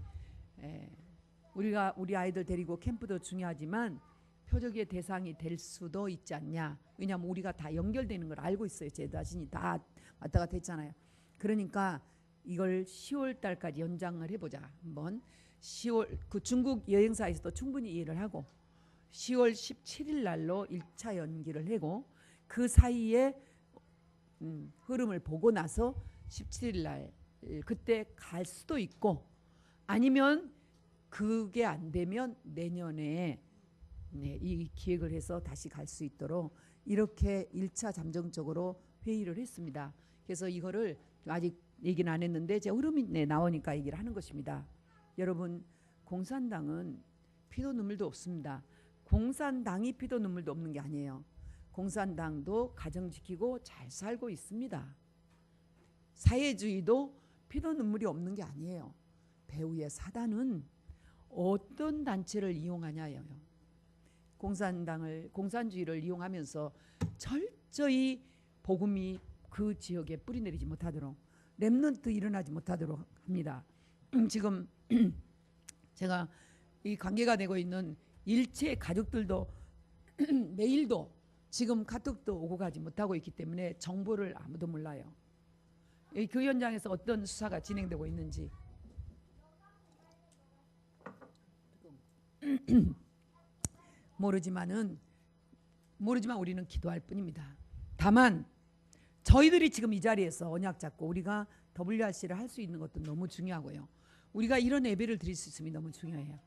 우리 아이들 데리고 캠프도 중요하지만 표적의 대상이 될 수도 있지 않냐. 왜냐하면 우리가 다 연결되는 걸 알고 있어요. 제 자신이 다 왔다 갔다 했잖아요. 그러니까 이걸 10월 달까지 연장을 해보자. 한번 10월 그 중국 여행사에서도 충분히 이해를 하고 10월 17일 날로 1차 연기를 하고 그 사이에 흐름을 보고 나서 17일 날 그때 갈 수도 있고 아니면 그게 안 되면 내년에 이 기획을 해서 다시 갈 수 있도록 이렇게 1차 잠정적으로 회의를 했습니다. 그래서 이거를 아직 얘기는 안 했는데 제 흐름이 나오니까 얘기를 하는 것입니다. 여러분, 공산당은 피도 눈물도 없습니다. 공산당이 피도 눈물도 없는 게 아니에요. 공산당도 가정 지키고 잘 살고 있습니다. 사회주의도 피도 눈물이 없는 게 아니에요. 배후의 사단은 어떤 단체를 이용하냐예요. 공산주의를 이용하면서 철저히 복음이 그 지역에 뿌리내리지 못하도록 렘넌트 일어나지 못하도록 합니다. 지금 제가 이 관계가 되고 있는 일체 가족들도 매일도 지금 카톡도 오고 가지 못하고 있기 때문에 정보를 아무도 몰라요. 그 현장에서 어떤 수사가 진행되고 있는지 모르지만 우리는 기도할 뿐입니다. 다만 저희들이 지금 이 자리에서 언약 잡고 우리가 WRC를 할 수 있는 것도 너무 중요하고요. 우리가 이런 예배를 드릴 수 있음이 너무 중요해요.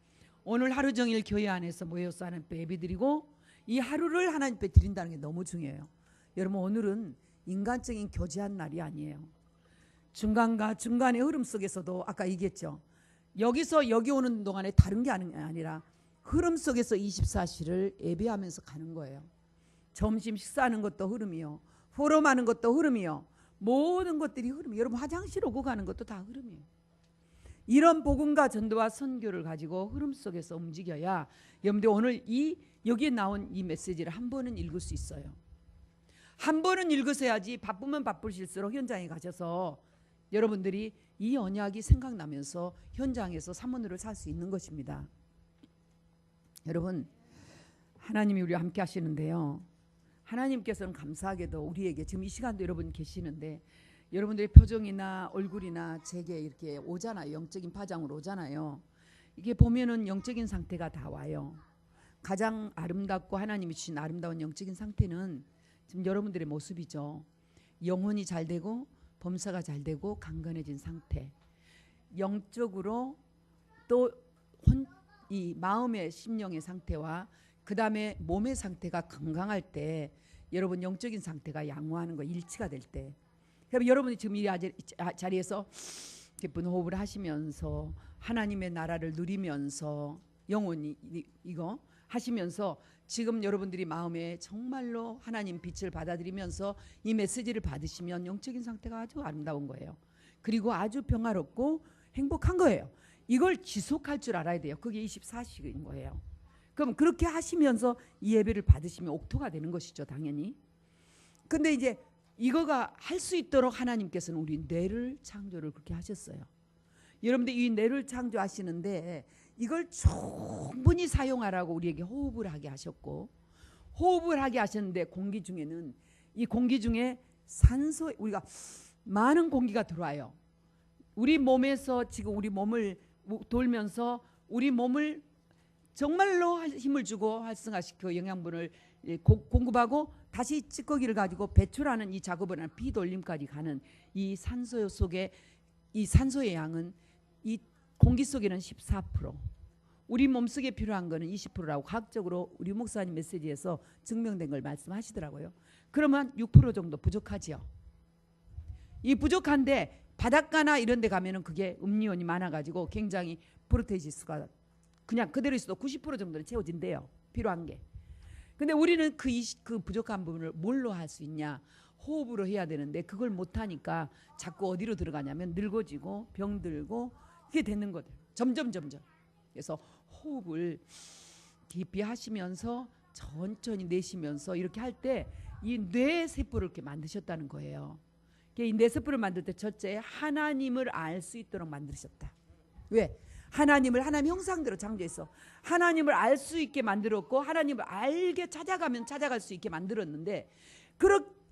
오늘 하루 종일 교회 안에서 모여서 하나님께 예배 드리고 이 하루를 하나님께 드린다는 게 너무 중요해요. 여러분, 오늘은 인간적인 교제한 날이 아니에요. 중간과 중간의 흐름 속에서도 아까 얘기했죠. 여기서 여기 오는 동안에 다른 게 아니라 흐름 속에서 24시를 예배하면서 가는 거예요. 점심 식사하는 것도 흐름이요. 포럼하는 것도 흐름이요. 모든 것들이 흐름이에요. 여러분, 화장실 오고 가는 것도 다 흐름이에요. 이런 복음과 전도와 선교를 가지고 흐름 속에서 움직여야 여러분들 오늘 여기에 나온 이 메시지를 한 번은 읽을 수 있어요. 한 번은 읽으셔야지 바쁘면 바쁘실수록 현장에 가셔서 여러분들이 이 언약이 생각나면서 현장에서 사모님을 살 수 있는 것입니다. 여러분, 하나님이 우리와 함께 하시는데요. 하나님께서는 감사하게도 우리에게 지금 이 시간도 여러분 계시는데 여러분들의 표정이나 얼굴이나 제게 이렇게 오잖아요. 영적인 파장으로 오잖아요. 이게 보면은 영적인 상태가 다 와요. 가장 아름답고 하나님이 주신 아름다운 영적인 상태는 지금 여러분들의 모습이죠. 영혼이 잘 되고 범사가 잘 되고 강건해진 상태. 영적으로 또 이 마음의 심령의 상태와 그 다음에 몸의 상태가 건강할 때 여러분 영적인 상태가 양호하는 거 일치가 될 때 그럼 여러분이 지금 이 자리에서 깊은 호흡을 하시면서 하나님의 나라를 누리면서 영혼이 이거 하시면서 지금 여러분들이 마음에 정말로 하나님 빛을 받아들이면서 이 메시지를 받으시면 영적인 상태가 아주 아름다운 거예요. 그리고 아주 평화롭고 행복한 거예요. 이걸 지속할 줄 알아야 돼요. 그게 24시인 거예요. 그럼 그렇게 하시면서 이 예배를 받으시면 옥토가 되는 것이죠, 당연히. 근데 이제 이거가 할 수 있도록 하나님께서는 우리 뇌를 창조를 그렇게 하셨어요. 여러분들 이 뇌를 창조하시는데 이걸 충분히 사용하라고 우리에게 호흡을 하게 하셨고, 호흡을 하게 하셨는데 공기 중에는 이 공기 중에 산소, 우리가 많은 공기가 들어와요. 우리 몸에서 지금 우리 몸을 돌면서 우리 몸을 정말로 힘을 주고 활성화시켜 영양분을 공급하고 다시 찌꺼기를 가지고 배출하는 이 작업을 하는 비돌림까지 가는 이 산소 속에 이 산소의 양은 이 공기 속에는 14%, 우리 몸속에 필요한 거는 20%라고 과학적으로 우리 목사님 메시지에서 증명된 걸 말씀하시더라고요. 그러면 6% 정도 부족하지요. 이 부족한데 바닷가나 이런 데 가면은 그게 음이온이 많아가지고 굉장히 프로테이지수가 그냥 그대로 있어도 90% 정도는 채워진대요. 필요한 게. 근데 우리는 그 부족한 부분을 뭘로 할 수 있냐? 호흡으로 해야 되는데 그걸 못하니까 자꾸 어디로 들어가냐면 늙어지고 병들고 이게 되는 거죠. 점점. 그래서 호흡을 깊이 하시면서 천천히 내쉬면서 이렇게 할 때 이 뇌세포를 이렇게 만드셨다는 거예요. 이 뇌세포를 만들 때 첫째 하나님을 알 수 있도록 만드셨다. 왜? 하나님 형상대로 창조했어. 하나님을 알 수 있게 만들었고 하나님을 알게 찾아가면 찾아갈 수 있게 만들었는데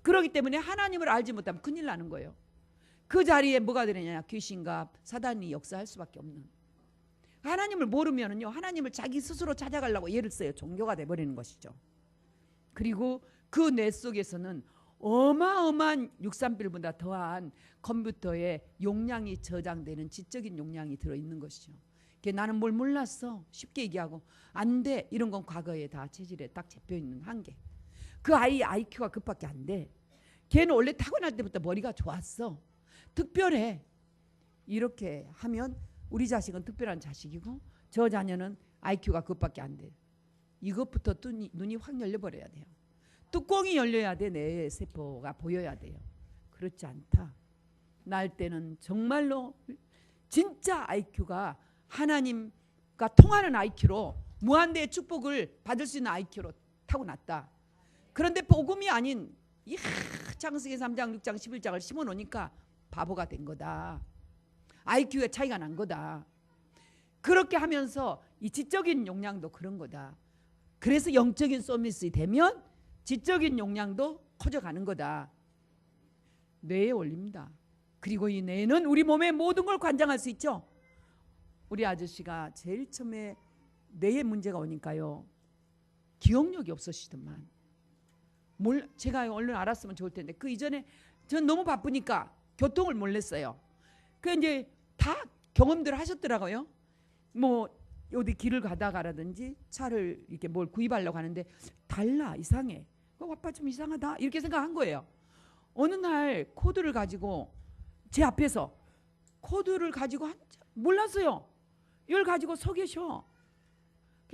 그러기 때문에 하나님을 알지 못하면 큰일 나는 거예요. 그 자리에 뭐가 되느냐? 귀신과 사단이 역사할 수밖에 없는. 하나님을 모르면은요, 하나님을 자기 스스로 찾아가려고 예를 써요. 종교가 돼버리는 것이죠. 그리고 그 뇌 속에서는 어마어마한 63빌보다 더한 컴퓨터에 용량이 저장되는 지적인 용량이 들어있는 것이죠. 나는 뭘 몰랐어 쉽게 얘기하고 안 돼 이런 건 과거에 다 체질에 딱 잡혀있는 한계. 그 아이 IQ가 그밖에 안 돼. 걔는 원래 타고날 때부터 머리가 좋았어. 특별해. 이렇게 하면 우리 자식은 특별한 자식이고 저 자녀는 IQ가 그밖에 안 돼. 이것부터 눈이 확 열려버려야 돼요. 뚜껑이 열려야 돼. 내 세포가 보여야 돼요. 그렇지 않다. 날 때는 정말로 진짜 IQ가 하나님과 통하는 IQ로 무한대의 축복을 받을 수 있는 IQ로 타고났다. 그런데 복음이 아닌 창세기 3장 6장 11장을 심어놓으니까 바보가 된 거다. IQ의 차이가 난 거다. 그렇게 하면서 이 지적인 용량도 그런 거다. 그래서 영적인 서밋이 되면 지적인 용량도 커져가는 거다. 뇌에 올립니다. 그리고 이 뇌는 우리 몸의 모든 걸 관장할 수 있죠. 우리 아저씨가 제일 처음에 뇌에 문제가 오니까요, 기억력이 없으시더만. 제가 얼른 알았으면 좋을 텐데 그 이전에 전 너무 바쁘니까 교통을 몰랐어요. 그 이제 다 경험들 하셨더라고요. 뭐 어디 길을 가다가라든지 차를 이렇게 뭘 구입하려고 하는데 달라, 이상해. 아빠 좀 이상하다 이렇게 생각한 거예요. 어느 날 코드를 가지고 제 앞에서 코드를 가지고 몰랐어요. 이걸 가지고 서 계셔.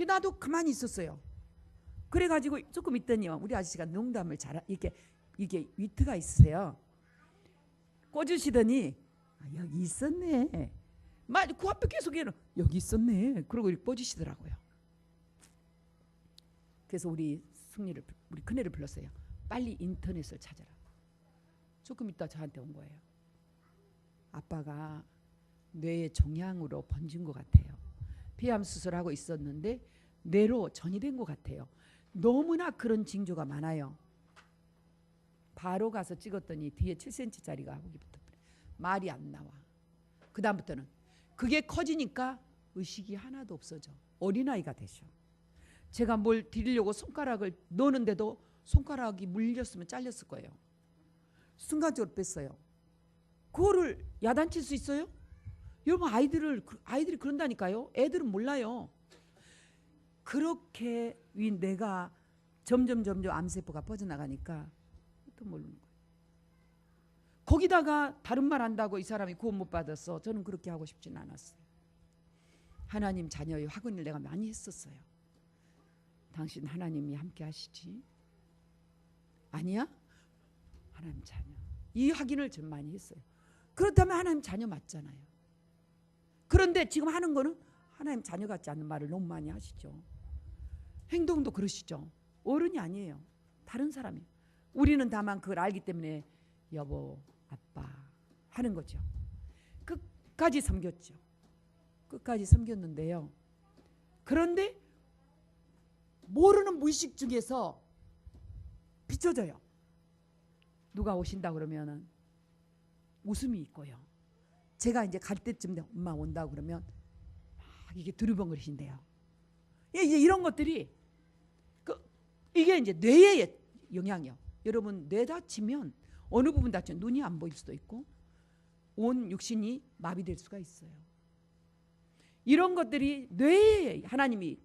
나도 가만히 있었어요. 그래가지고 조금 있더니요, 우리 아저씨가 농담을 이게 위트가 있으세요. 꽂으시더니 여기 있었네. 그 앞에 계속 여기 있었네. 그러고 이렇게 꽂으시더라고요. 그래서 우리 큰애를 불렀어요. 빨리 인터넷을 찾아라. 조금 있다 저한테 온 거예요. 아빠가 뇌에 종양으로 번진 것 같아요. 폐암 수술하고 있었는데 뇌로 전이된 것 같아요. 너무나 그런 징조가 많아요. 바로 가서 찍었더니 뒤에 7cm짜리가 거기 붙어버려. 말이 안 나와. 그 다음부터는 그게 커지니까 의식이 하나도 없어져. 어린아이가 되셔. 제가 뭘 드리려고 손가락을 넣는데도 손가락이 물렸으면 잘렸을 거예요. 순간적으로 뺐어요. 그거를 야단칠 수 있어요? 여러분, 아이들이 그런다니까요. 애들은 몰라요. 그렇게 내가 점점 암세포가 퍼져나가니까 또 모르는 거예요. 거기다가 다른 말 한다고 이 사람이 구원 못 받았어. 저는 그렇게 하고 싶지는 않았어요. 하나님 자녀의 확언을 내가 많이 했었어요. 당신 하나님이 함께 하시지? 아니야? 하나님 자녀. 이 확인을 좀 많이 했어요. 그렇다면 하나님 자녀 맞잖아요. 그런데 지금 하는 거는 하나님 자녀 같지 않는 말을 너무 많이 하시죠. 행동도 그러시죠. 어른이 아니에요. 다른 사람이에요. 우리는 다만 그걸 알기 때문에 여보, 아빠 하는 거죠. 끝까지 섬겼죠. 끝까지 섬겼는데요. 그런데 모르는 무의식 중에서 비춰져요. 누가 오신다 그러면은 웃음이 있고요. 제가 이제 갈 때쯤 엄마 온다 그러면 막 이게 두리번거리신대요. 이제 이런 것들이 이게 이제 뇌의 영향이요. 여러분 뇌 다치면 어느 부분 다치면 눈이 안 보일 수도 있고 온 육신이 마비될 수가 있어요. 이런 것들이 뇌에 하나님이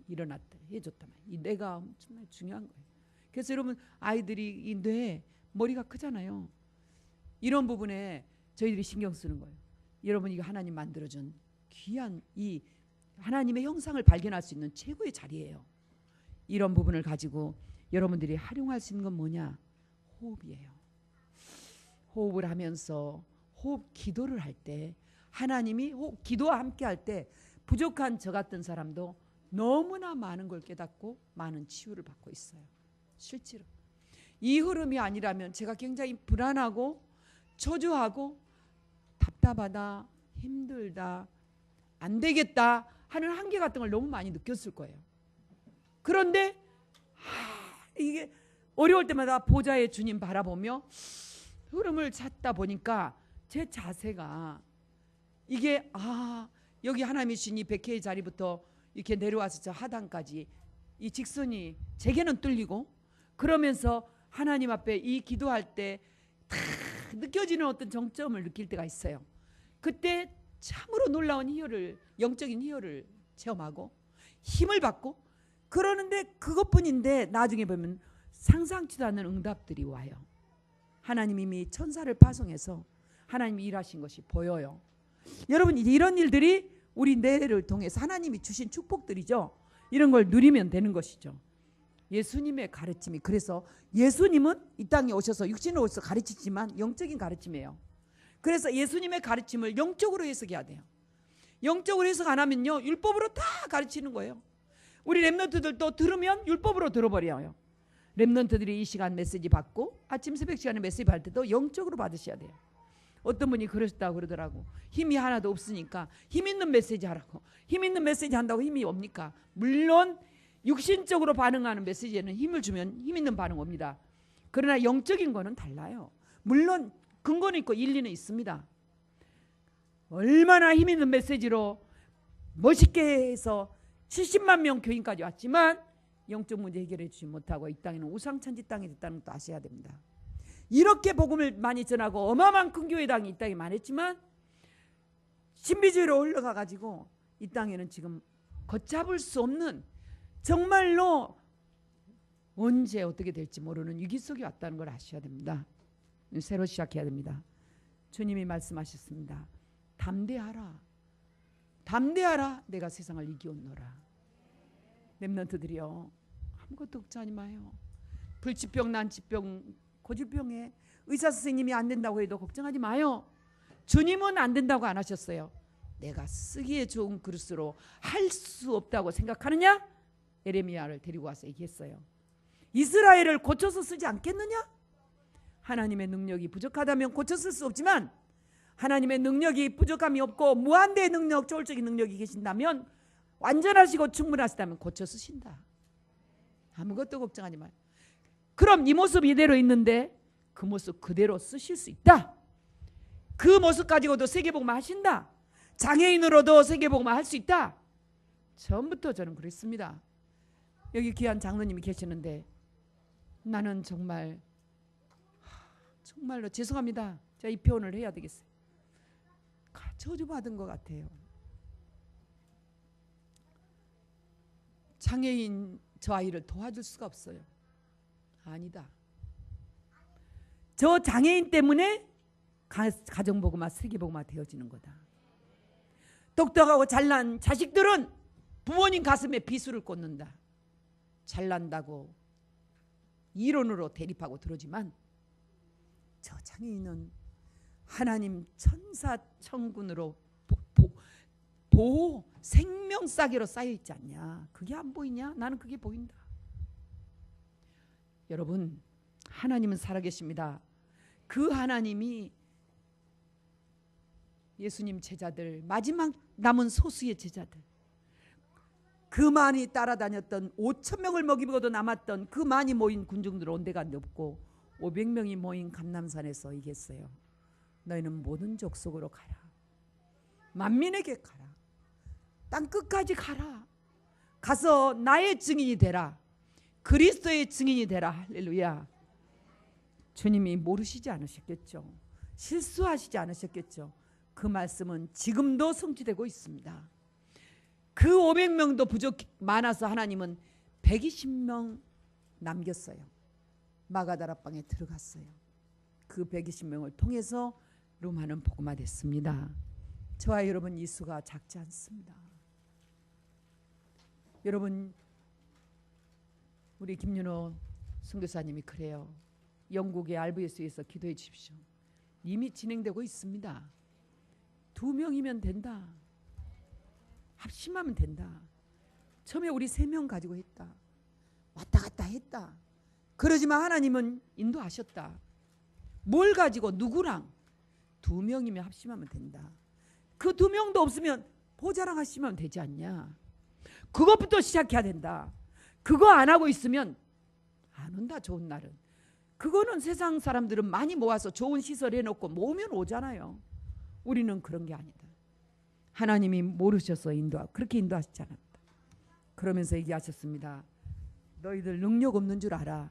일어났다 해줬다. 이 뇌가 엄청나게 중요한 거예요. 그래서 여러분 아이들이 이 뇌 머리가 크잖아요. 이런 부분에 저희들이 신경 쓰는 거예요. 여러분 이거 하나님 만들어준 귀한 이 하나님의 형상을 발견할 수 있는 최고의 자리예요. 이런 부분을 가지고 여러분들이 활용할 수 있는 건 뭐냐? 호흡이에요. 호흡을 하면서 호흡 기도를 할 때 하나님이 기도와 함께 할 때 부족한 저 같은 사람도 너무나 많은 걸 깨닫고 많은 치유를 받고 있어요. 실제로 이 흐름이 아니라면 제가 굉장히 불안하고 초조하고 답답하다, 힘들다, 안 되겠다 하는 한계 같은 걸 너무 많이 느꼈을 거예요. 그런데 이게 어려울 때마다 보좌의 주님 바라보며 흐름을 찾다 보니까 제 자세가 이게 여기 하나님이 주신 이 백회의 자리부터 이렇게 내려와서 저 하단까지 이 직선이 제게는 뚫리고 그러면서 하나님 앞에 이 기도할 때 다 느껴지는 어떤 정점을 느낄 때가 있어요. 그때 참으로 놀라운 희열을 영적인 희열을 체험하고 힘을 받고 그러는데 그것뿐인데 나중에 보면 상상치도 않는 응답들이 와요. 하나님이 이미 천사를 파송해서 하나님이 일하신 것이 보여요. 여러분 이런 일들이 우리 뇌를 통해서 하나님이 주신 축복들이죠. 이런 걸 누리면 되는 것이죠. 예수님의 가르침이 그래서 예수님은 이 땅에 오셔서 육신으로 오셔서 가르치지만 영적인 가르침이에요. 그래서 예수님의 가르침을 영적으로 해석해야 돼요. 영적으로 해석 안 하면요 율법으로 다 가르치는 거예요. 우리 렘넌트들도 들으면 율법으로 들어버려요. 렘넌트들이 이 시간 메시지 받고 아침 새벽 시간에 메시지 받을 때도 영적으로 받으셔야 돼요. 어떤 분이 그러셨다고 그러더라고. 힘이 하나도 없으니까 힘 있는 메시지 하라고. 힘 있는 메시지 한다고 힘이 옵니까? 물론 육신적으로 반응하는 메시지에는 힘을 주면 힘 있는 반응 옵니다. 그러나 영적인 거는 달라요. 물론 근거는 있고 일리는 있습니다. 얼마나 힘 있는 메시지로 멋있게 해서 70만 명 교인까지 왔지만 영적 문제 해결해 주지 못하고 이 땅에는 우상천지 땅이 됐다는 것도 아셔야 됩니다. 이렇게 복음을 많이 전하고 어마어마한 큰 교회당이 이 땅에 많았지만 신비주의로 흘러가가지고 이 땅에는 지금 걷잡을 수 없는 정말로 언제 어떻게 될지 모르는 위기 속에 왔다는 걸 아셔야 됩니다. 새로 시작해야 됩니다. 주님이 말씀하셨습니다. 담대하라. 담대하라. 내가 세상을 이기었노라. 렘넌트들이요. 아무것도 걱정하지 마요. 불치병, 난치병, 고질병에 의사 선생님이 안 된다고 해도 걱정하지 마요. 주님은 안 된다고 안 하셨어요. 내가 쓰기에 좋은 그릇으로 할 수 없다고 생각하느냐? 에레미야를 데리고 와서 얘기했어요. 이스라엘을 고쳐서 쓰지 않겠느냐? 하나님의 능력이 부족하다면 고쳐 쓸 수 없지만 하나님의 능력이 부족함이 없고 무한대의 능력, 초월적인 능력이 계신다면 완전하시고 충분하시다면 고쳐 쓰신다. 아무것도 걱정하지 마요. 그럼 이 모습 이대로 있는데 그 모습 그대로 쓰실 수 있다. 그 모습 가지고도 세계복음화 하신다. 장애인으로도 세계복음화 할 수 있다. 처음부터 저는 그랬습니다. 여기 귀한 장로님이 계시는데 나는 정말로 죄송합니다. 제가 이 표현을 해야 되겠어요. 저주받은 것 같아요. 장애인 저 아이를 도와줄 수가 없어요. 아니다. 저 장애인 때문에 가정복음화, 세계복음화 되어지는 거다. 똑똑하고 잘난 자식들은 부모님 가슴에 비수를 꽂는다. 잘난다고 이론으로 대립하고 들어오지만 저 장애인은 하나님 천사 천군으로 보호 생명 싸개로 쌓여 있지 않냐? 그게 안 보이냐? 나는 그게 보인다. 여러분, 하나님은 살아계십니다. 그 하나님이 예수님 제자들, 마지막 남은 소수의 제자들, 그 많이 따라다녔던 5,000명을 먹이고도 남았던 그 많이 모인 군중들 온 데가 없고 500명이 모인 감람산에서 얘기했어요. 너희는 모든 족속으로 가라. 만민에게 가라. 땅끝까지 가라. 가서 나의 증인이 되라. 그리스도의 증인이 되라. 할렐루야. 주님이 모르시지 않으셨겠죠. 실수하시지 않으셨겠죠. 그 말씀은 지금도 성취되고 있습니다. 그 500명도 많아서 하나님은 120명 남겼어요. 마가다라방에 들어갔어요. 그 120명을 통해서 로마는 복음화됐습니다. 저와 여러분, 이 수가 작지 않습니다. 여러분, 우리 김윤호 선교사님이 그래요. 영국의 RVS에서 기도해 주십시오. 이미 진행되고 있습니다. 2명이면 된다. 합심하면 된다. 처음에 우리 3명 가지고 했다. 왔다 갔다 했다. 그러지만 하나님은 인도하셨다. 뭘 가지고 누구랑? 2명이면 합심하면 된다. 그 2명도 없으면 보자랑 하시면 되지 않냐? 그것부터 시작해야 된다. 그거 안 하고 있으면 안 온다. 좋은 날은. 그거는 세상 사람들은 많이 모아서 좋은 시설 해놓고 모으면 오잖아요. 우리는 그런 게 아니다. 하나님이 모르셔서 그렇게 인도하시지 않았다. 그러면서 얘기하셨습니다. 너희들 능력 없는 줄 알아.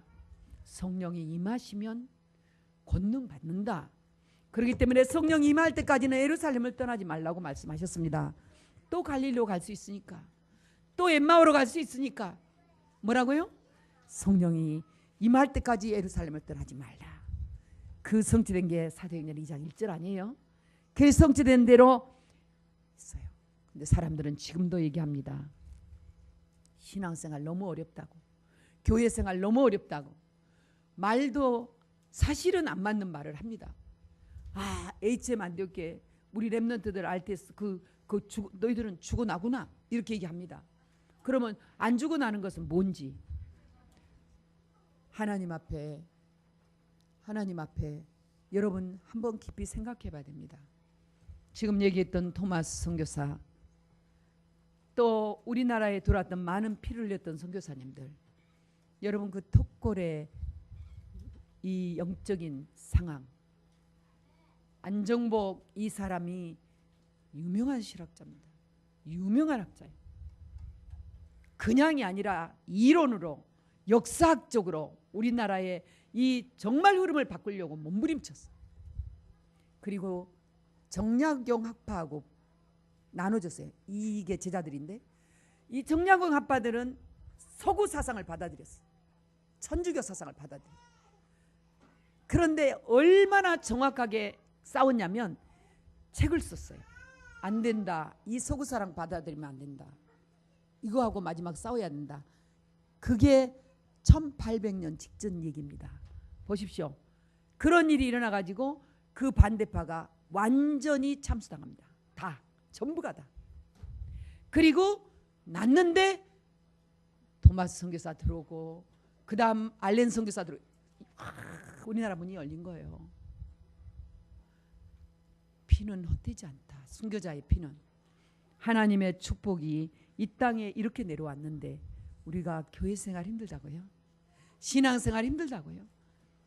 성령이 임하시면 권능 받는다. 그렇기 때문에 성령이 임할 때까지는 예루살렘을 떠나지 말라고 말씀하셨습니다. 또 갈릴리로 갈 수 있으니까, 또 엠마오로 갈 수 있으니까 뭐라고요? 성령이 임할 때까지 예루살렘을 떠나지 말라. 그 성취된 게 사도행전 2장 1절 아니에요? 그 성취된 대로 있어요. 근데 사람들은 지금도 얘기합니다. 신앙생활 너무 어렵다고, 교회생활 너무 어렵다고, 말도 사실은 안 맞는 말을 합니다. HM 안디옥교회 우리 랩런트들 알테스 너희들은 죽어나구나 이렇게 얘기합니다. 그러면 안 죽어나는 것은 뭔지 하나님 앞에 여러분 한번 깊이 생각해 봐야 됩니다. 지금 얘기했던 토마스 선교사, 또 우리나라에 들어왔던 많은 피를 흘렸던 선교사님들, 여러분 그 톡골의 이 영적인 상황, 안정복 이 사람이 유명한 실학자입니다. 유명한 학자예요. 그냥이 아니라 이론으로 역사학적으로 우리나라의 이 정말 흐름을 바꾸려고 몸부림쳤어요. 그리고 정약용 학파하고 나눠졌어요. 이게 제자들인데 이 정약용 학파들은 서구 사상을 받아들였어요. 천주교 사상을 받아들였어요. 그런데 얼마나 정확하게 싸웠냐면 책을 썼어요. 안 된다. 이 서구 사상 받아들이면 안 된다. 이거하고 마지막 싸워야 된다. 그게 1800년 직전 얘기입니다. 보십시오. 그런 일이 일어나가지고 그 반대파가 완전히 참수당합니다. 다. 전부가 다. 그리고 났는데 토마스 선교사 들어오고 그 다음 알렌 선교사 들어오고 우리나라 문이 열린 거예요. 피는 헛되지 않다. 순교자의 피는. 하나님의 축복이 이 땅에 이렇게 내려왔는데 우리가 교회생활 힘들다고요? 신앙생활 힘들다고요?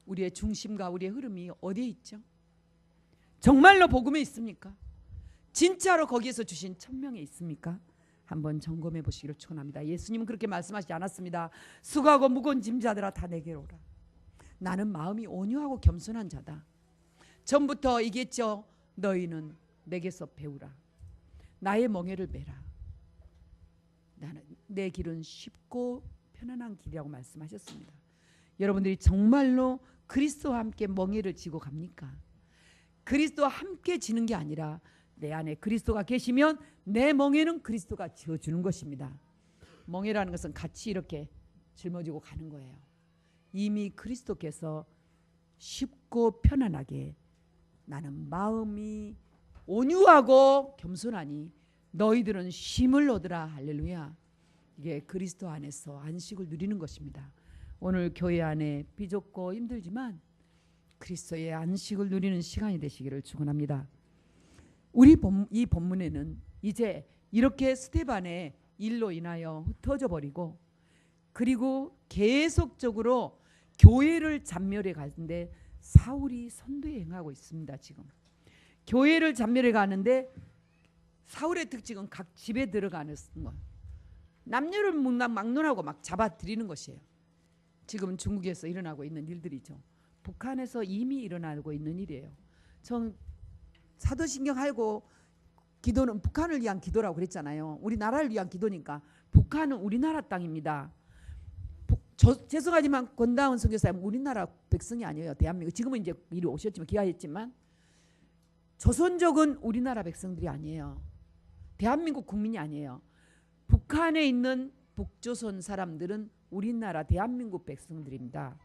우리의 중심과 우리의 흐름이 어디에 있죠? 정말로 복음에 있습니까? 진짜로 거기에서 주신 천명에 있습니까? 한번 점검해 보시기를 축원합니다. 예수님은 그렇게 말씀하시지 않았습니다. 수고하고 무거운 짐자들아 다 내게로 오라. 나는 마음이 온유하고 겸손한 자다. 전부터 얘기했죠. 너희는 내게서 배우라. 나의 멍에를 메라. 나는 내 길은 쉽고 편안한 길이라고 말씀하셨습니다. 여러분들이 정말로 그리스도와 함께 멍에를 지고 갑니까? 그리스도와 함께 지는 게 아니라 내 안에 그리스도가 계시면 내 멍에는 그리스도가 지어주는 것입니다. 멍에라는 것은 같이 이렇게 짊어지고 가는 거예요. 이미 그리스도께서 쉽고 편안하게 나는 마음이 온유하고 겸손하니 너희들은 쉼을 얻으라. 할렐루야. 이게 그리스도 안에서 안식을 누리는 것입니다. 오늘 교회 안에 비좁고 힘들지만 그리스도의 안식을 누리는 시간이 되시기를 축원합니다. 이 본문에는 이제 이렇게 스데반의 일로 인하여 흩어져 버리고 그리고 계속적으로 교회를 잔멸해 가는데 사울이 선두에 행하고 있습니다. 지금 교회를 잔멸해 가는데 사울의 특징은 각 집에 들어가는 것, 남녀를 막론하고 막 잡아들이는 것이에요. 지금 중국에서 일어나고 있는 일들이죠. 북한에서 이미 일어나고 있는 일이에요. 전 사도신경 알고 기도는 북한을 위한 기도라고 그랬잖아요. 우리나라를 위한 기도니까 북한은 우리나라 땅입니다. 죄송하지만 권다운 선교사님 우리나라 백성이 아니에요. 대한민국 지금은 이제 이리 오셨지만 귀화했지만 조선족은 우리나라 백성들이 아니에요. 대한민국 국민이 아니에요. 북한에 있는 북조선 사람들은 우리나라 대한민국 백성들입니다.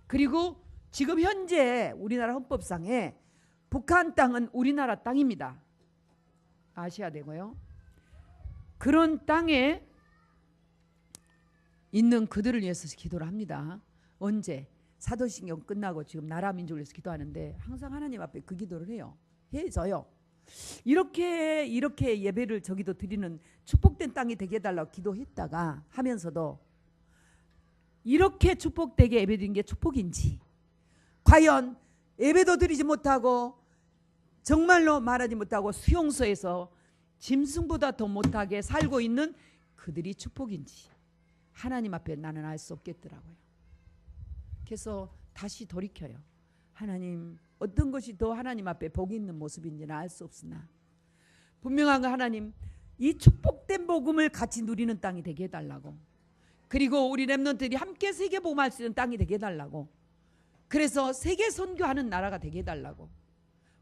그리고 지금 현재 우리나라 헌법상에 북한 땅은 우리나라 땅입니다. 아셔야 되고요. 그런 땅에 있는 그들을 위해서 기도를 합니다. 언제? 사도신경 끝나고 지금 나라 민족을 위해서 기도하는데 항상 하나님 앞에 그 기도를 해요. 해줘요. 이렇게 예배를 저기도 드리는 축복된 땅이 되게 해달라고 기도했다가 하면서도 이렇게 축복되게 예배 드린 게 축복인지 과연 예배도 드리지 못하고 정말로 말하지 못하고 수용소에서 짐승보다 더 못하게 살고 있는 그들이 축복인지 하나님 앞에 나는 알 수 없겠더라고요. 그래서 다시 돌이켜요. 하나님 어떤 것이 더 하나님 앞에 복이 있는 모습인지는 알 수 없으나 분명한 거 하나님 이 축복된 복음을 같이 누리는 땅이 되게 해달라고 그리고 우리 렘넌트들이 함께 세계 복음할 수 있는 땅이 되게 해달라고 그래서 세계 선교하는 나라가 되게 해달라고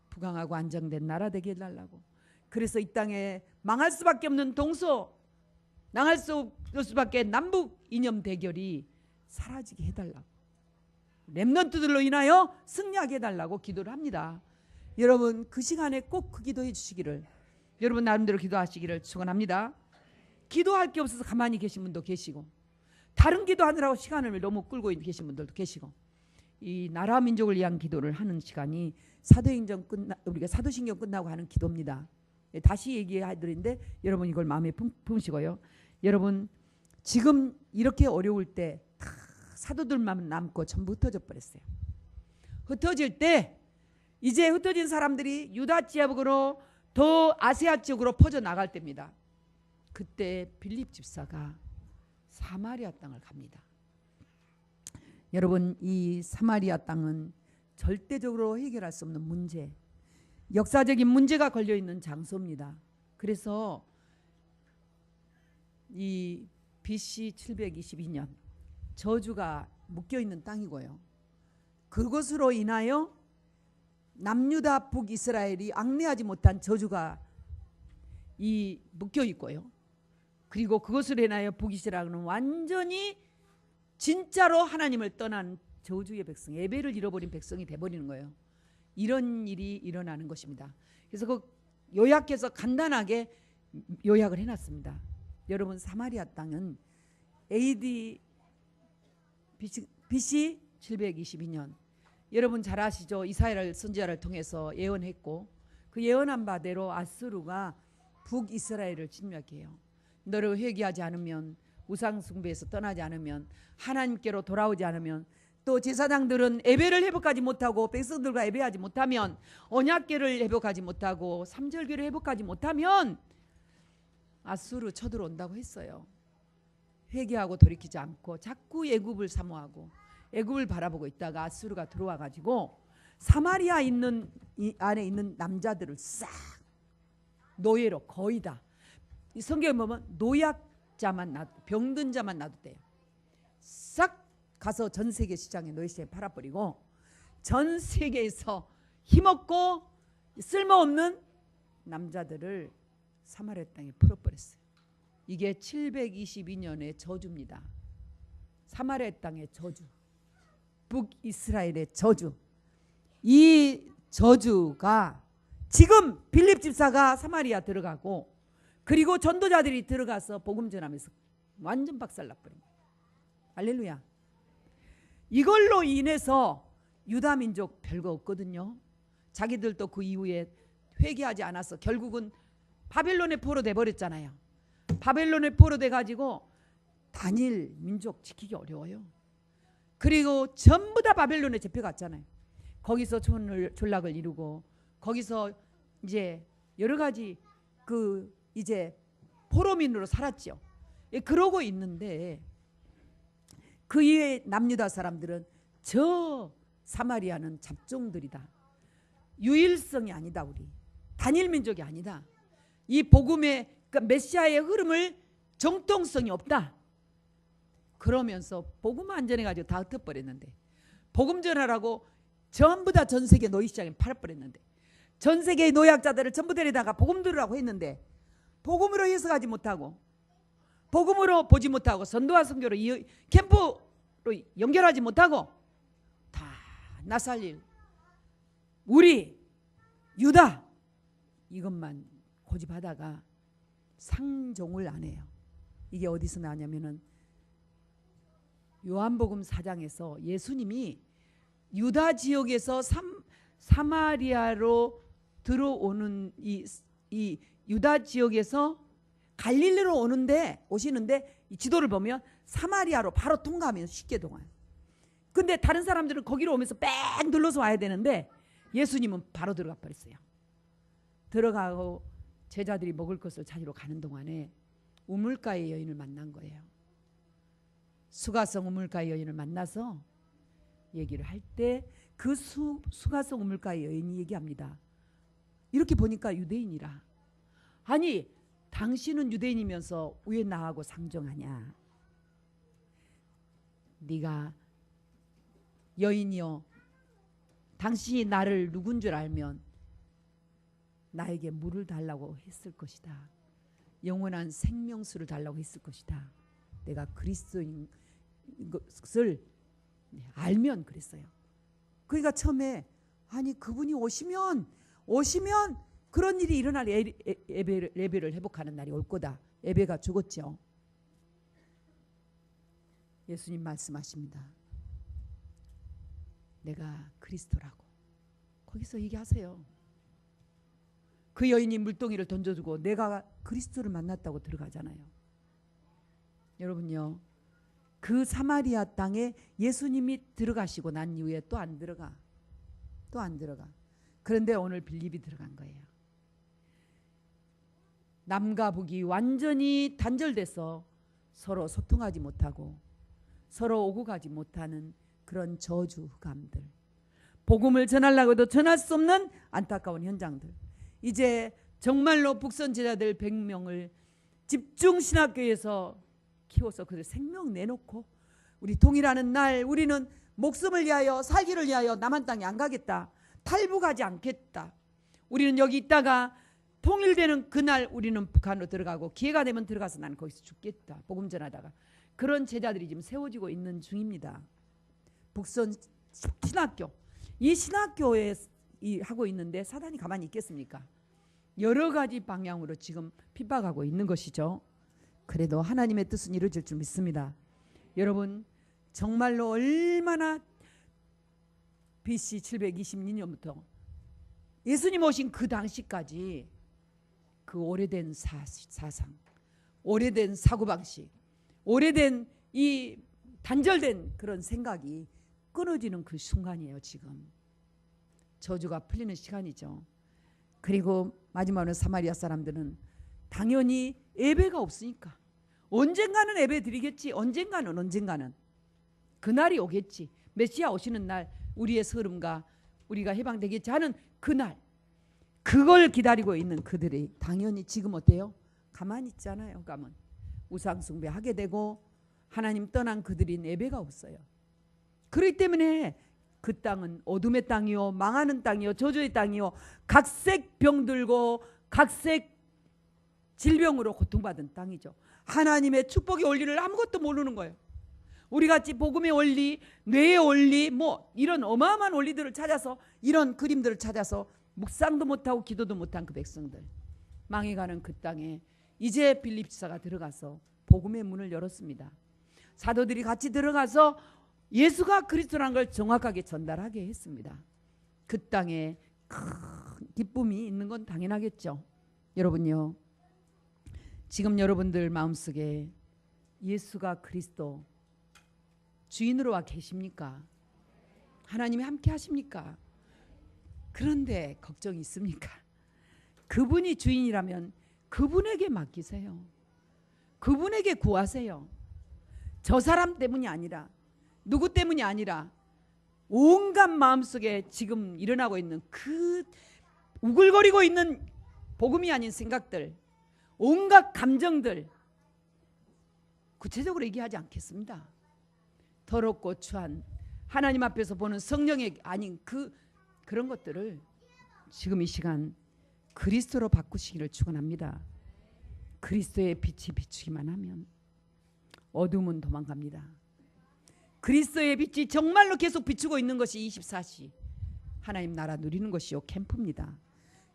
부강하고 안정된 나라 되게 해달라고 그래서 이 땅에 망할 수밖에 없는 동서 망할 수밖에 남북 이념 대결이 사라지게 해달라고 렘넌트들로 인하여 승리하게 해달라고 기도를 합니다. 여러분 그 시간에 꼭 그 기도해 주시기를 여러분 나름대로 기도하시기를 축원합니다. 기도할 게 없어서 가만히 계신 분도 계시고 다른 기도하느라고 시간을 너무 끌고 계신 분들도 계시고 이 나라 민족을 위한 기도를 하는 시간이 우리가 사도신경 끝나고 하는 기도입니다. 다시 얘기해드리는데 여러분 이걸 마음에 품으시고요. 여러분 지금 이렇게 어려울 때 사도들만 남고 전부 흩어져 버렸어요. 흩어질 때 이제 흩어진 사람들이 유다 지역으로 더 아시아 지역으로 퍼져나갈 때입니다. 그때 빌립 집사가 사마리아 땅을 갑니다. 여러분 이 사마리아 땅은 절대적으로 해결할 수 없는 문제 역사적인 문제가 걸려있는 장소입니다. 그래서 이 BC 722년 저주가 묶여있는 땅이고요. 그것으로 인하여 남유다 북이스라엘이 앙내하지 못한 저주가 묶여있고요. 그리고 그것으로 인하여 북이스라엘은 완전히 진짜로 하나님을 떠난 저주의 백성 예배를 잃어버린 백성이 돼버리는 거예요. 이런 일이 일어나는 것입니다. 그래서 그 요약해서 간단하게 요약을 해놨습니다. 여러분 사마리아 땅은 AD BC 722년 여러분 잘 아시죠? 이사야를 선지자를 통해서 예언했고 그 예언한 바대로 아수르가 북이스라엘을 침략해요. 너를 회개하지 않으면 우상 숭배에서 떠나지 않으면 하나님께로 돌아오지 않으면 또 제사장들은 예배를 회복하지 못하고 백성들과 예배하지 못하면 언약궤를 회복하지 못하고 삼절궤를 회복하지 못하면 아수르 쳐들어온다고 했어요. 회개하고 돌이키지 않고 자꾸 애굽을 사모하고 애굽을 바라보고 있다가 아수르가 들어와 가지고 사마리아 있는 이 안에 있는 남자들을 싹 노예로 거의 다 이 성경에 보면 노약자만 병든 자만 놔뒀대요. 싹 가서 전 세계 시장에 노예 시장에 팔아버리고 전 세계에서 힘없고 쓸모없는 남자들을 사마리아 땅에 풀어버렸어요. 이게 722년의 저주입니다. 사마리아 땅의 저주, 북이스라엘의 저주, 이 저주가 지금 빌립 집사가 사마리아 들어가고 그리고 전도자들이 들어가서 복음 전하면서 완전 박살나버린 거예요. 할렐루야. 이걸로 인해서 유다 민족 별거 없거든요. 자기들도 그 이후에 회개하지 않아서 결국은 바벨론의 포로 돼버렸잖아요. 바벨론의 포로 돼가지고 다닐 민족 지키기 어려워요. 그리고 전부 다 바벨론에 잡혀갔잖아요. 거기서 존락을 이루고 거기서 이제 여러 가지 그 이제 포로민으로 살았죠. 그러고 있는데 그 이외의 남유다 사람들은 저 사마리아는 잡종들이다. 유일성이 아니다. 우리 단일 민족이 아니다. 이 복음의 그러니까 메시아의 흐름을 정통성이 없다. 그러면서 복음 안 전해가지고 다 흩어버렸는데 복음 전하라고 전부 다 전 세계 노예시장에 팔아버렸는데 전 세계의 노약자들을 전부 데려다가 복음 들으라고 했는데 복음으로 해석하지 못하고 복음으로 보지 못하고 선도와 선교로 캠프로 연결하지 못하고 다 나살릴 우리 유다 이것만 고집하다가 상종을 안 해요. 이게 어디서 나냐면은 요한복음 4장에서 예수님이 유다 지역에서 사마리아로 들어오는 이 유다 지역에서 갈릴리로 오시는데 이 지도를 보면 사마리아로 바로 통과하면 쉽게 통과해요. 근데 다른 사람들은 거기로 오면서 빽 눌러서 와야 되는데 예수님은 바로 들어가 버렸어요. 들어가고 제자들이 먹을 것을 찾으러 가는 동안에 우물가의 여인을 만난 거예요. 수가성 우물가의 여인을 만나서 얘기를 할 때 그 수가성 우물가의 여인이 얘기합니다. 이렇게 보니까 유대인이라. 아니 당신은 유대인이면서 왜 나하고 상종하냐. 네가 여인이여 당신이 나를 누군 줄 알면 나에게 물을 달라고 했을 것이다. 영원한 생명수를 달라고 했을 것이다. 내가 그리스도인 것을 알면 그랬어요. 그러니까 처음에 아니 그분이 오시면 그런 일이 일어날 예배를 회복하는 날이 올 거다. 예배가 죽었죠. 예수님 말씀하십니다. 내가 그리스도라고. 거기서 얘기하세요. 그 여인이 물동이를 던져주고 내가 그리스도를 만났다고 들어가잖아요. 여러분요. 그 사마리아 땅에 예수님이 들어가시고 난 이후에 또 안 들어가. 그런데 오늘 빌립이 들어간 거예요. 남과 북이 완전히 단절돼서 서로 소통하지 못하고 서로 오고 가지 못하는 그런 저주감들, 복음을 전하려고 해도 전할 수 없는 안타까운 현장들. 이제 정말로 북선 제자들 100명을 집중신학교에서 키워서 그들 생명 내놓고 우리 통일하는 날 우리는 목숨을 위하여 살기를 위하여 남한 땅에 안 가겠다. 탈북하지 않겠다. 우리는 여기 있다가 통일되는 그날 우리는 북한으로 들어가고 기회가 되면 들어가서 나는 거기서 죽겠다. 복음 전하다가. 그런 제자들이 지금 세워지고 있는 중입니다. 북선 신학교. 이 신학교에 하고 있는데 사단이 가만히 있겠습니까? 여러 가지 방향으로 지금 핍박하고 있는 것이죠. 그래도 하나님의 뜻은 이루어질 줄 믿습니다. 여러분 정말로 얼마나 BC 722년부터 예수님 오신 그 당시까지 그 오래된 사상, 오래된 사고방식, 오래된 이 단절된 그런 생각이 끊어지는 그 순간이에요. 지금 저주가 풀리는 시간이죠. 그리고 마지막으로 사마리아 사람들은 당연히 예배가 없으니까 언젠가는 예배 드리겠지. 언젠가는 그날이 오겠지. 메시아 오시는 날 우리의 서름과 우리가 해방되겠지 하는 그날, 그걸 기다리고 있는 그들이 당연히 지금 어때요? 가만히 있잖아요. 가면 우상 숭배하게 되고 하나님 떠난 그들이 예배가 없어요. 그렇기 때문에 그 땅은 어둠의 땅이요, 망하는 땅이요, 저주의 땅이요, 각색 병들고 각색 질병으로 고통받은 땅이죠. 하나님의 축복이 올 일을 아무것도 모르는 거예요. 우리같이 복음의 원리, 뇌의 원리, 뭐 이런 어마어마한 원리들을 찾아서, 이런 그림들을 찾아서 묵상도 못하고 기도도 못한 그 백성들, 망해가는 그 땅에 이제 빌립 지사가 들어가서 복음의 문을 열었습니다. 사도들이 같이 들어가서 예수가 그리스도라는 걸 정확하게 전달하게 했습니다. 그 땅에 큰 기쁨이 있는 건 당연하겠죠. 여러분요, 지금 여러분들 마음속에 예수가 그리스도 주인으로 와 계십니까? 하나님이 함께 하십니까? 그런데 걱정이 있습니까? 그분이 주인이라면 그분에게 맡기세요. 그분에게 구하세요. 저 사람 때문이 아니라, 누구 때문이 아니라, 온갖 마음속에 지금 일어나고 있는 그 우글거리고 있는 복음이 아닌 생각들, 온갖 감정들, 구체적으로 얘기하지 않겠습니다. 더럽고 추한 하나님 앞에서 보는 성령의 아닌 그런 것들을 지금 이 시간 그리스도로 바꾸시기를 축원합니다. 그리스도의 빛이 비추기만 하면 어둠은 도망갑니다. 그리스도의 빛이 정말로 계속 비추고 있는 것이 24시 하나님 나라 누리는 것이요 캠프입니다.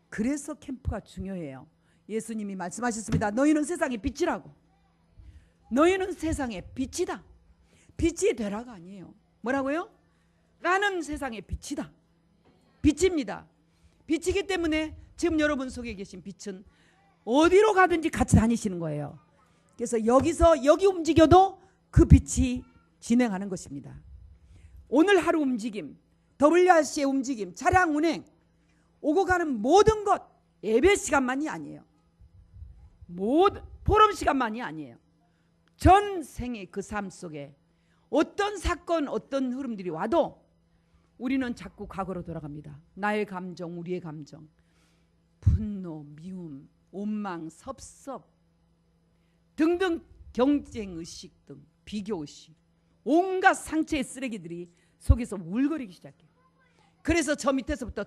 그래서 캠프가 중요해요. 예수님이 말씀하셨습니다. 너희는 세상의 빛이라고. 너희는 세상의 빛이다. 빛이 되라가 아니에요. 뭐라고요? 나는 세상의 빛이다. 빛입니다. 빛이기 때문에 지금 여러분 속에 계신 빛은 어디로 가든지 같이 다니시는 거예요. 그래서 여기 움직여도 그 빛이 진행하는 것입니다. 오늘 하루 움직임, WRC의 움직임, 차량 운행, 오고 가는 모든 것 예배 시간만이 아니에요. 모든 포럼 시간만이 아니에요. 전생의 그 삶 속에 어떤 사건, 어떤 흐름들이 와도 우리는 자꾸 과거로 돌아갑니다. 나의 감정, 우리의 감정, 분노, 미움, 원망, 섭섭 등등, 경쟁의식 등 비교의식, 온갖 상처의 쓰레기들이 속에서 울거리기 시작해요. 그래서 저 밑에서부터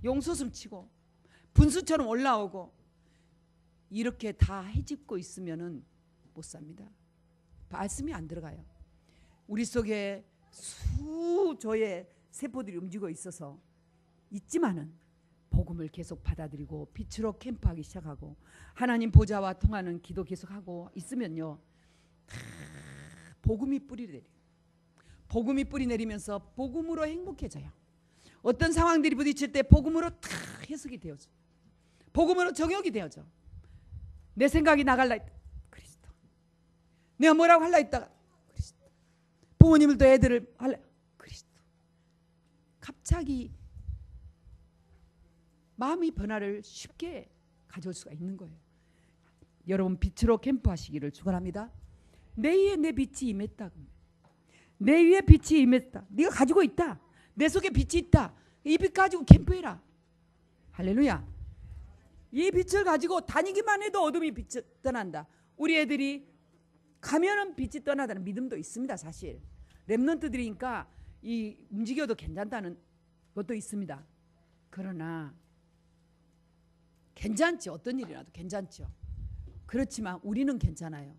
용솟음 치고 분수처럼 올라오고 이렇게 다 헤집고 있으면은 못 삽니다. 말씀이 안 들어가요. 우리 속에 수조의 세포들이 움직이고 있어서 있지만은 복음을 계속 받아들이고 빛으로 캠프하기 시작하고 하나님 보좌와 통하는 기도 계속하고 있으면요, 복음이 뿌리 내려요. 복음이 뿌리 내리면서 복음으로 행복해져요. 어떤 상황들이 부딪힐 때 복음으로 다 해석이 되어져. 복음으로 정욕이 되어져. 내 생각이 나갈라 했다. 그리스도. 내가 뭐라고 할라 했다가 그리스도. 부모님들도 애들을 할라 그리스도. 갑자기 마음의 변화를 쉽게 가져올 수가 있는 거예요. 여러분 빛으로 캠프하시기를 축원합니다. 내 위에 내 빛이 임했다. 내 위에 빛이 임했다. 네가 가지고 있다. 내 속에 빛이 있다. 이 빛 가지고 캠프해라. 할렐루야. 이 빛을 가지고 다니기만 해도 어둠이 빛이 떠난다. 우리 애들이 가면은 빛이 떠나다는 믿음도 있습니다. 사실 렘넌트들이니까 이 움직여도 괜찮다는 것도 있습니다. 그러나 괜찮지. 어떤 일이라도 괜찮죠. 그렇지만 우리는 괜찮아요.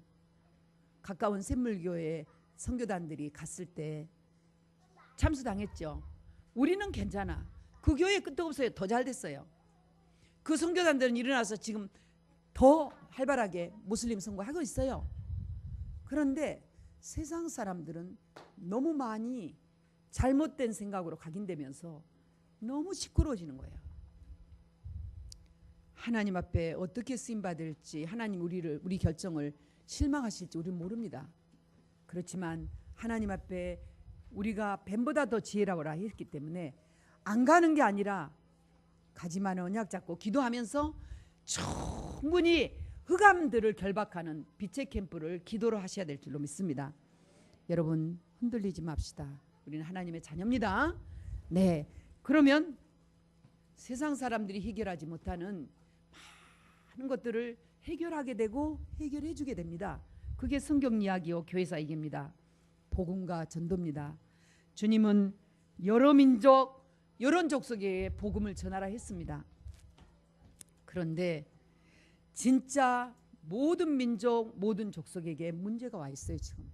가까운 샘물교회 선교단들이 갔을 때 참수당했죠. 우리는 괜찮아. 그 교회 끄떡없어요. 더 잘 됐어요. 그 선교단들은 일어나서 지금 더 활발하게 무슬림 선거하고 있어요. 그런데 세상 사람들은 너무 많이 잘못된 생각으로 각인되면서 너무 시끄러워지는 거예요. 하나님 앞에 어떻게 쓰임받을지, 하나님 우리 결정을 실망하실지 우리는 모릅니다. 그렇지만 하나님 앞에 우리가 뱀보다 더 지혜라고라 했기 때문에 안 가는 게 아니라 가지만 언약 잡고 기도하면서 충분히 흑암들을 결박하는 빛의 캠프를 기도로 하셔야 될 줄로 믿습니다. 여러분 흔들리지 맙시다. 우리는 하나님의 자녀입니다. 네, 그러면 세상 사람들이 해결하지 못하는 많은 것들을 해결하게 되고 해결해 주게 됩니다. 그게 성경 이야기요 교회사 얘기입니다. 복음과 전도입니다. 주님은 여러 민족, 여러 족속에 복음을 전하라 했습니다. 그런데 진짜 모든 민족, 모든 족속에게 문제가 와 있어요. 지금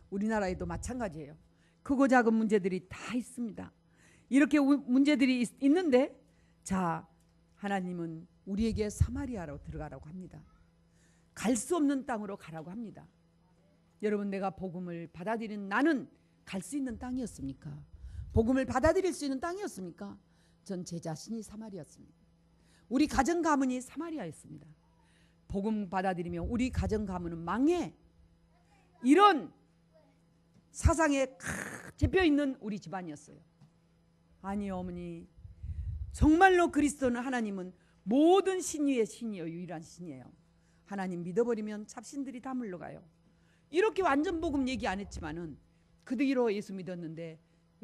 우리나라에도 마찬가지예요. 크고 작은 문제들이 다 있습니다. 이렇게 문제들이 있는데, 자, 하나님은 우리에게 사마리아로 들어가라고 합니다. 갈 수 없는 땅으로 가라고 합니다. 여러분, 내가 복음을 받아들인 나는 갈 수 있는 땅이었습니까? 복음을 받아들일 수 있는 땅이었습니까? 전 제 자신이 사마리아였습니다. 우리 가정 가문이 사마리아였습니다. 복음 받아들이면 우리 가정 가문은 망해. 이런 사상에 잡혀 있는 우리 집안이었어요. 아니요, 어머니. 정말로 그리스도는, 하나님은 모든 신 위의 신이요, 유일한 신이에요. 하나님 믿어버리면 잡신들이 다 물러가요. 이렇게 완전 복음 얘기 안 했지만은 그 뒤로 예수 믿었는데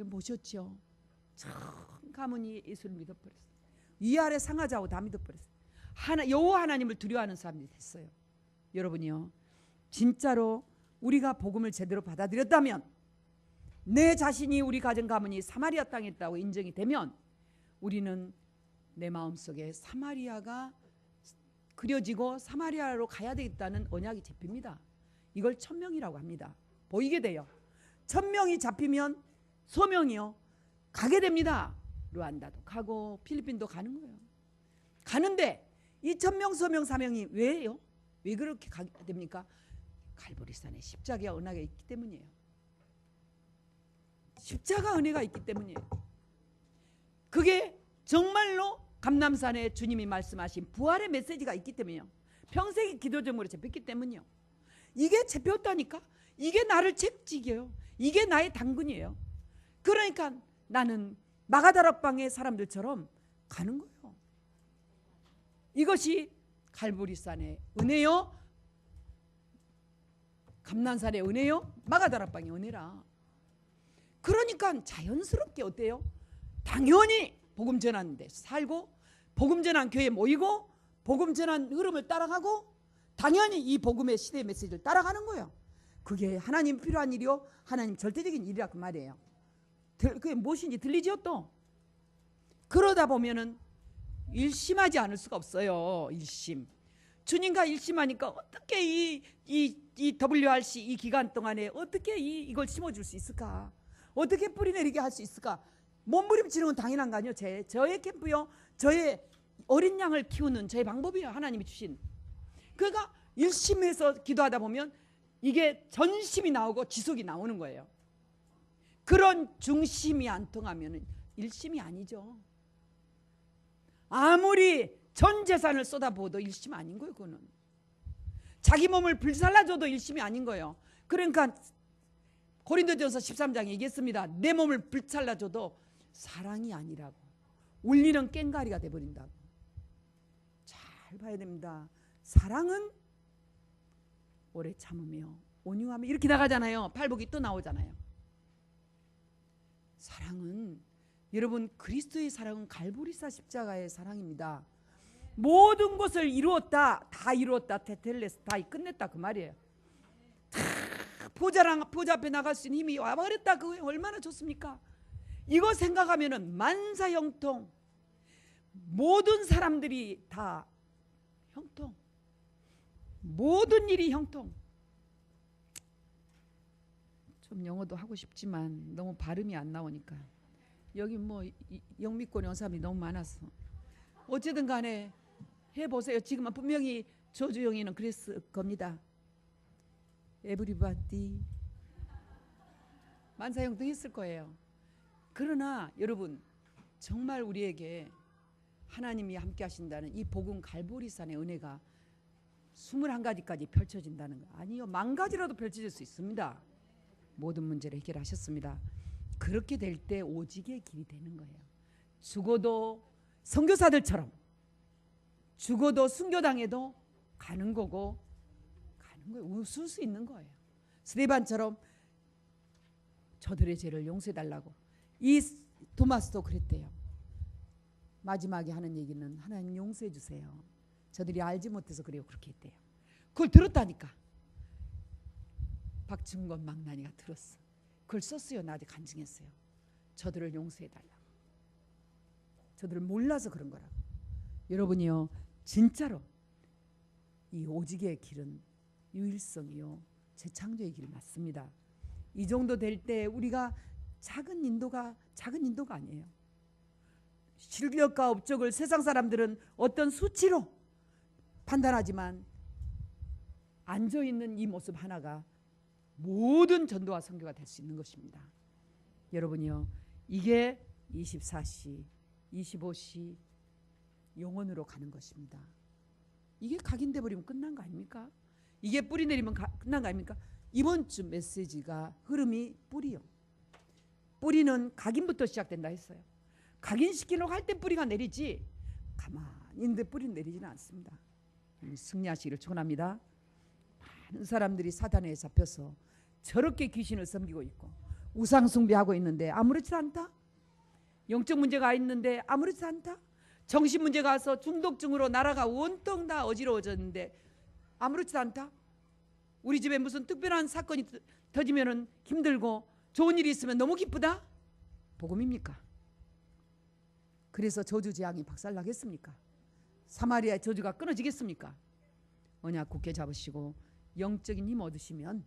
보셨죠? 전 가문이 예수를 믿어버렸어요. 위아래 상하자고 다 믿어버렸어요. 여호와 하나님을 두려워하는 사람들이 됐어요. 여러분이요, 진짜로 우리가 복음을 제대로 받아들였다면, 내 자신이, 우리 가정 가문이 사마리아 땅에 있다고 인정이 되면, 우리는 내 마음속에 사마리아가 그려지고 사마리아로 가야 되겠다는 언약이 잡힙니다. 이걸 천명이라고 합니다. 보이게 돼요. 천명이 잡히면 소명이요, 가게 됩니다. 루안다도 가고 필리핀도 가는 거예요. 가는데 이 천명, 소명, 사명이 왜요? 왜 그렇게 가게 됩니까? 갈보리산에 십자가 은혜가 있기 때문이에요. 십자가 은혜가 있기 때문이에요. 그게 정말로 감람산에 주님이 말씀하신 부활의 메시지가 있기 때문이에요. 평생의 기도 제목으로 잡혔기 때문이에요. 이게 잡혔다니까. 이게 나를 책찍여요. 이게 나의 당근이에요. 그러니까 나는 마가다락방의 사람들처럼 가는 거예요. 이것이 갈보리산의 은혜요, 감난산의 은혜요, 마가다락방의 은혜라. 그러니까 자연스럽게 어때요? 당연히 복음 전하는 데 살고, 복음 전한 교회에 모이고, 복음 전한 흐름을 따라가고, 당연히 이 복음의 시대의 메시지를 따라가는 거예요. 그게 하나님 필요한 일이요, 하나님 절대적인 일이라 그 말이에요. 그게 무엇인지 들리죠? 또 그러다 보면은 일심하지 않을 수가 없어요. 일심. 주님과 일심하니까 어떻게 이 WRC 이 기간 동안에 어떻게 이걸 심어줄 수 있을까? 어떻게 뿌리 내리게 할 수 있을까? 몸부림치는 건 당연한 거 아니에요. 저의 캠프요, 저의 어린 양을 키우는 저의 방법이에요. 하나님이 주신. 그러니까 일심해서 기도하다 보면 이게 전심이 나오고 지속이 나오는 거예요. 그런 중심이 안 통하면 일심이 아니죠. 아무리 전 재산을 쏟아부어도 일심 아닌 거예요. 그거는 자기 몸을 불살라줘도 일심이 아닌 거예요. 그러니까 고린도전서 13장에 얘기했습니다. 내 몸을 불살라줘도 사랑이 아니라고. 울리는 꽹가리가 돼버린다고. 잘 봐야 됩니다. 사랑은 오래 참으며 온유하며 이렇게 나가잖아요. 팔복이 또 나오잖아요. 사랑은, 여러분, 그리스도의 사랑은 갈보리산 십자가의 사랑입니다. 모든 것을 이루었다, 다 이루었다, 테텔레스, 다 끝냈다 그 말이에요. 다 보좌 앞에 나갈 수 있는 힘이 와버렸다. 그거 얼마나 좋습니까? 이거 생각하면은 만사형통, 모든 사람들이 다 형통, 모든 일이 형통. 좀 영어도 하고 싶지만 너무 발음이 안 나오니까. 여기 뭐 영미권 연사람이 너무 많아서 어쨌든 간에 해보세요. 지금은 분명히 조주영이는 그랬을 겁니다. 에브리바디 만사형통 했을 거예요. 그러나 여러분, 정말 우리에게 하나님이 함께 하신다는 이 복음 갈보리산의 은혜가 21가지까지 펼쳐진다는 거 아니요, 10,000가지라도 펼쳐질 수 있습니다. 모든 문제를 해결하셨습니다. 그렇게 될 때 오직의 길이 되는 거예요. 죽어도 선교사들처럼 죽어도 순교당해도 가는 거고, 가는 거예요. 웃을 수 있는 거예요. 스데반처럼 저들의 죄를 용서해달라고. 이 도마스도 그랬대요. 마지막에 하는 얘기는 하나님 용서해 주세요. 저들이 알지 못해서 그래요. 그렇게 했대요. 그걸 들었다니까. 박충건 망나니가 들었어. 그걸 썼어요. 나한테 간증했어요. 저들을 용서해달라고. 저들을 몰라서 그런 거라고. 여러분이요, 진짜로 이 오직의 길은 유일성이요, 재창조의 길 맞습니다. 이 정도 될 때 우리가 작은 인도가 아니에요. 실력과 업적을 세상 사람들은 어떤 수치로 판단하지만 앉아있는 이 모습 하나가 모든 전도와 선교가 될 수 있는 것입니다. 여러분이요, 이게 24시, 25시 영원으로 가는 것입니다. 이게 각인돼 버리면 끝난 거 아닙니까? 이게 뿌리 내리면 끝난 거 아닙니까? 이번 주 메시지가 흐름이 뿌리요. 뿌리는 각인부터 시작된다 했어요. 각인시키려고 할 때 뿌리가 내리지 가만히 있는데 뿌리는 내리지는 않습니다. 승리하시기를 축원합니다. 많은 사람들이 사단에 잡혀서 저렇게 귀신을 섬기고 있고 우상 숭배하고 있는데 아무렇지도 않다. 영적 문제가 있는데 아무렇지도 않다. 정신 문제가 와서 중독증으로 나라가 온통 다 어지러워졌는데 아무렇지도 않다. 우리 집에 무슨 특별한 사건이 터지면 힘들고 좋은 일이 있으면 너무 기쁘다. 복음입니까? 그래서 저주 재앙이 박살나겠습니까? 사마리아의 저주가 끊어지겠습니까? 언약 굳게 잡으시고 영적인 힘 얻으시면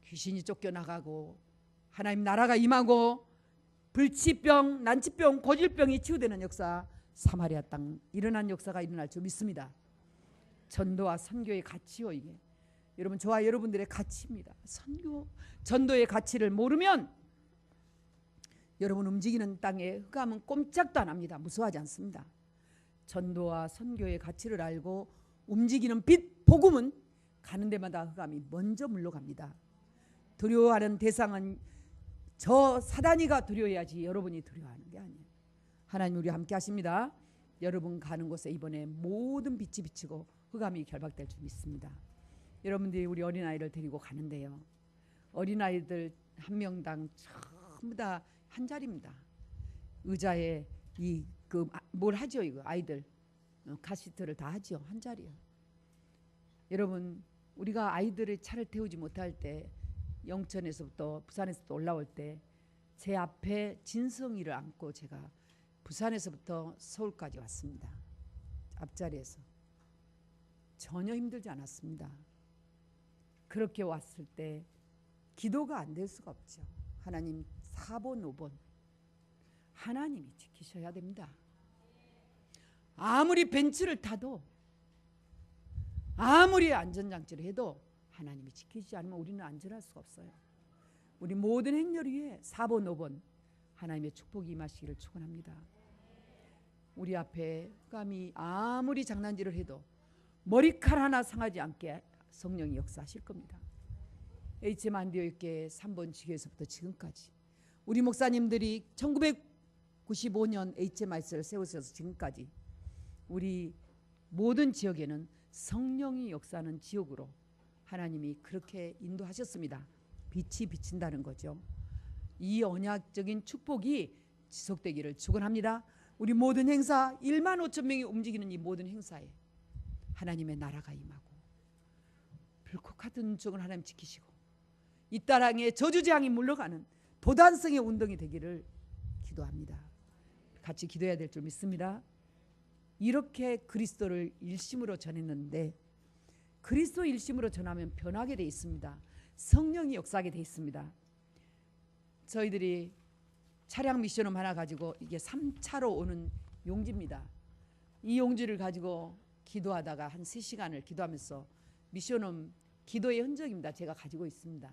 귀신이 쫓겨나가고 하나님 나라가 임하고 불치병, 난치병, 고질병이 치유되는 역사, 사마리아 땅 일어난 역사가 일어날 줄 믿습니다. 전도와 선교의 가치요, 이게 여러분 저와 여러분들의 가치입니다. 선교, 전도의 가치를 모르면 여러분 움직이는 땅에 흑암은 꼼짝도 안 합니다. 무서워하지 않습니다. 전도와 선교의 가치를 알고 움직이는 빛, 복음은 가는 데마다 흑암이 먼저 물러갑니다. 두려워하는 대상은 저 사단이가 두려워해야지 여러분이 두려워하는 게 아니에요. 하나님 우리 함께 하십니다. 여러분 가는 곳에 이번에 모든 빛이 비치고 흑암이 결박될 줄 믿습니다. 여러분들이 우리 어린아이를 데리고 가는데요, 어린아이들 한 명당 전부 다 한 자리입니다. 의자에 뭘 하죠? 이거 아이들 카시트를 다 하죠. 한 자리요. 여러분 우리가 아이들의 차를 태우지 못할 때 영천에서부터 부산에서부터 올라올 때 제 앞에 진성이를 안고 제가 부산에서부터 서울까지 왔습니다. 앞자리에서 전혀 힘들지 않았습니다. 그렇게 왔을 때 기도가 안 될 수가 없죠. 하나님 4번 5번 하나님이 지키셔야 됩니다. 아무리 벤츠를 타도 아무리 안전장치를 해도 하나님이 지키지 않으면 우리는 안전할 수가 없어요. 우리 모든 행렬 위에 4번 5번 하나님의 축복이 임하시기를 축원합니다. 우리 앞에 흑암이 아무리 장난질을 해도 머리칼 하나 상하지 않게 성령이 역사하실 겁니다. HM 안디옥교회 3번 지교에서부터 지금까지 우리 목사님들이 1995년 HMIS를 세우셔서 지금까지 우리 모든 지역에는 성령이 역사하는 지역으로 하나님이 그렇게 인도하셨습니다. 빛이 비친다는 거죠. 이 언약적인 축복이 지속되기를 축원합니다. 우리 모든 행사 1만 5천 명이 움직이는 이 모든 행사에 하나님의 나라가 임하고 불꽃 같은 쪽을 하나님 지키시고 이 땅에 저주재앙이 물러가는 도단성의 운동이 되기를 기도합니다. 같이 기도해야 될 줄 믿습니다. 이렇게 그리스도를 일심으로 전했는데 그리스도 일심으로 전하면 변하게 돼 있습니다. 성령이 역사하게 돼 있습니다. 저희들이 차량 미션홈 하나 가지고 이게 3차로 오는 용지입니다. 이 용지를 가지고 기도하다가 한 3시간을 기도하면서 미션홈 기도의 흔적입니다. 제가 가지고 있습니다.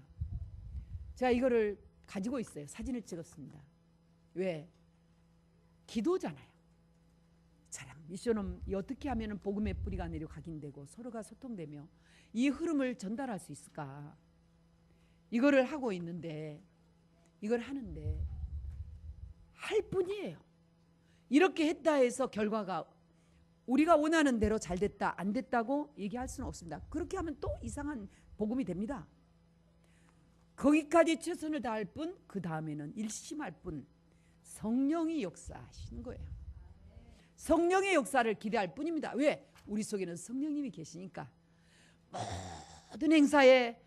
제가 이거를 가지고 있어요. 사진을 찍었습니다. 왜? 기도잖아요. 차량 미션홈 어떻게 하면 복음의 뿌리가 내려 각인되고 서로가 소통되며 이 흐름을 전달할 수 있을까? 이거를 하고 있는데 이걸 하는데 할 뿐이에요. 이렇게 했다 해서 결과가 우리가 원하는 대로 잘 됐다 안 됐다고 얘기할 수는 없습니다. 그렇게 하면 또 이상한 복음이 됩니다. 거기까지 최선을 다할 뿐 그 다음에는 일심할 뿐 성령이 역사하시는 거예요. 성령의 역사를 기대할 뿐입니다. 왜? 우리 속에는 성령님이 계시니까. 모든 행사에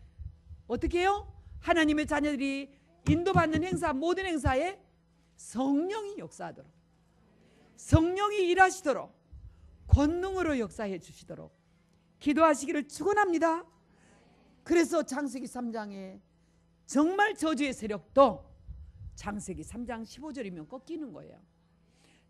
어떻게 해요? 하나님의 자녀들이 인도받는 행사 모든 행사에 성령이 역사하도록 성령이 일하시도록 권능으로 역사해 주시도록 기도하시기를 축원합니다. 그래서 창세기 3장에 정말 저주의 세력도 창세기 3장 15절이면 꺾이는 거예요.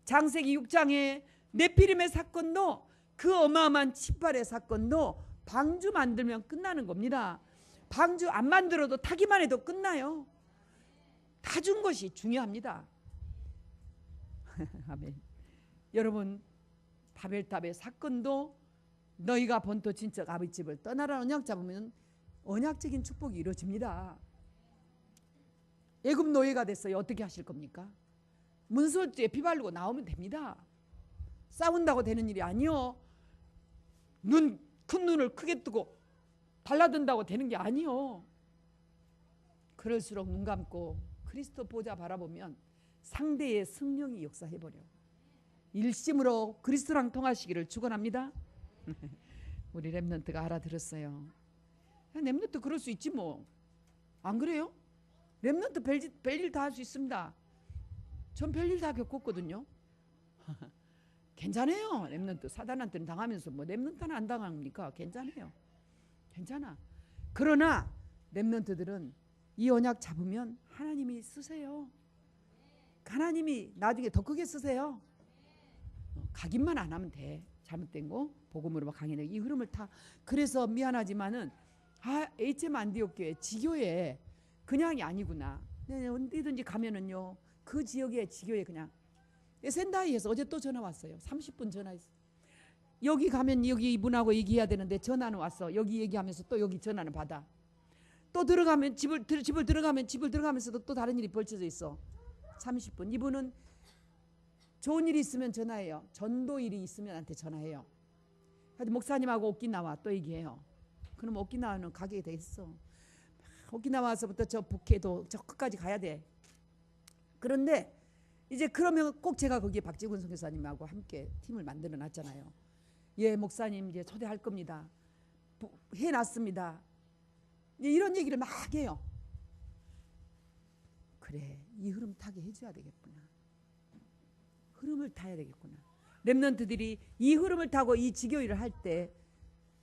창세기 6장의 네피림의 사건도 그 어마어마한 침발의 사건도 방주 만들면 끝나는 겁니다. 방주 안 만들어도 타기만 해도 끝나요. 타준 것이 중요합니다. 아멘. 여러분, 바벨탑의 사건도 너희가 본토 친척 아버지 집을 떠나라 언약 잡으면 언약적인 축복이 이루어집니다. 애굽 노예가 됐어요. 어떻게 하실 겁니까? 문설주에 피 바르고 나오면 됩니다. 싸운다고 되는 일이 아니요. 큰 눈을 크게 뜨고 달라든다고 되는 게 아니요. 그럴수록 눈 감고 그리스도 보좌 바라보면 상대의 성령이 역사해버려. 일심으로 그리스도랑 통하시기를 축원합니다. 우리 렘넌트가 알아들었어요. 렘넌트 그럴 수 있지 뭐. 안 그래요? 렘넌트 별일 다 할 수 있습니다. 전 별일 다 겪었거든요. 괜찮아요. 렘넌트 사단한테는 당하면서 뭐 렘넌트는 안 당합니까? 괜찮아요. 괜찮아. 그러나 렘넌트들은 이 언약 잡으면 하나님이 쓰세요. 하나님이 나중에 더 크게 쓰세요. 각인만 안 하면 돼. 잘못된 거 복음으로 강해내 이 흐름을 타. 그래서 미안하지만은 HM 안디옥 교회 지교회 그냥이 아니구나. 어디든지 가면은요 그 지역의 지교회 그냥 센다이에서 어제 또 전화 왔어요. 30분 전화했어. 여기 가면 여기 이분하고 얘기해야 되는데 전화는 왔어. 여기 얘기하면서 또 여기 전화는 받아. 또 들어가면 집을 들어가면서도 또 다른 일이 벌쳐져 있어. 30분. 이분은 좋은 일이 있으면 전화해요. 전도 일이 있으면 나한테 전화해요. 목사님하고 오키나와 또 얘기해요. 그럼 오키나와는 가게 돼 있어. 오키나와서부터 저 북해도 저 끝까지 가야 돼. 그런데 이제 그러면 꼭 제가 거기에 박지군 선교사님하고 함께 팀을 만들어 놨잖아요. 예, 목사님 이제 초대할 겁니다. 해놨습니다. 이런 얘기를 막 해요. 그래, 이 흐름 타게 해줘야 되겠구나. 흐름을 타야 되겠구나. 렘넌트들이 이 흐름을 타고 이 지교회를 할 때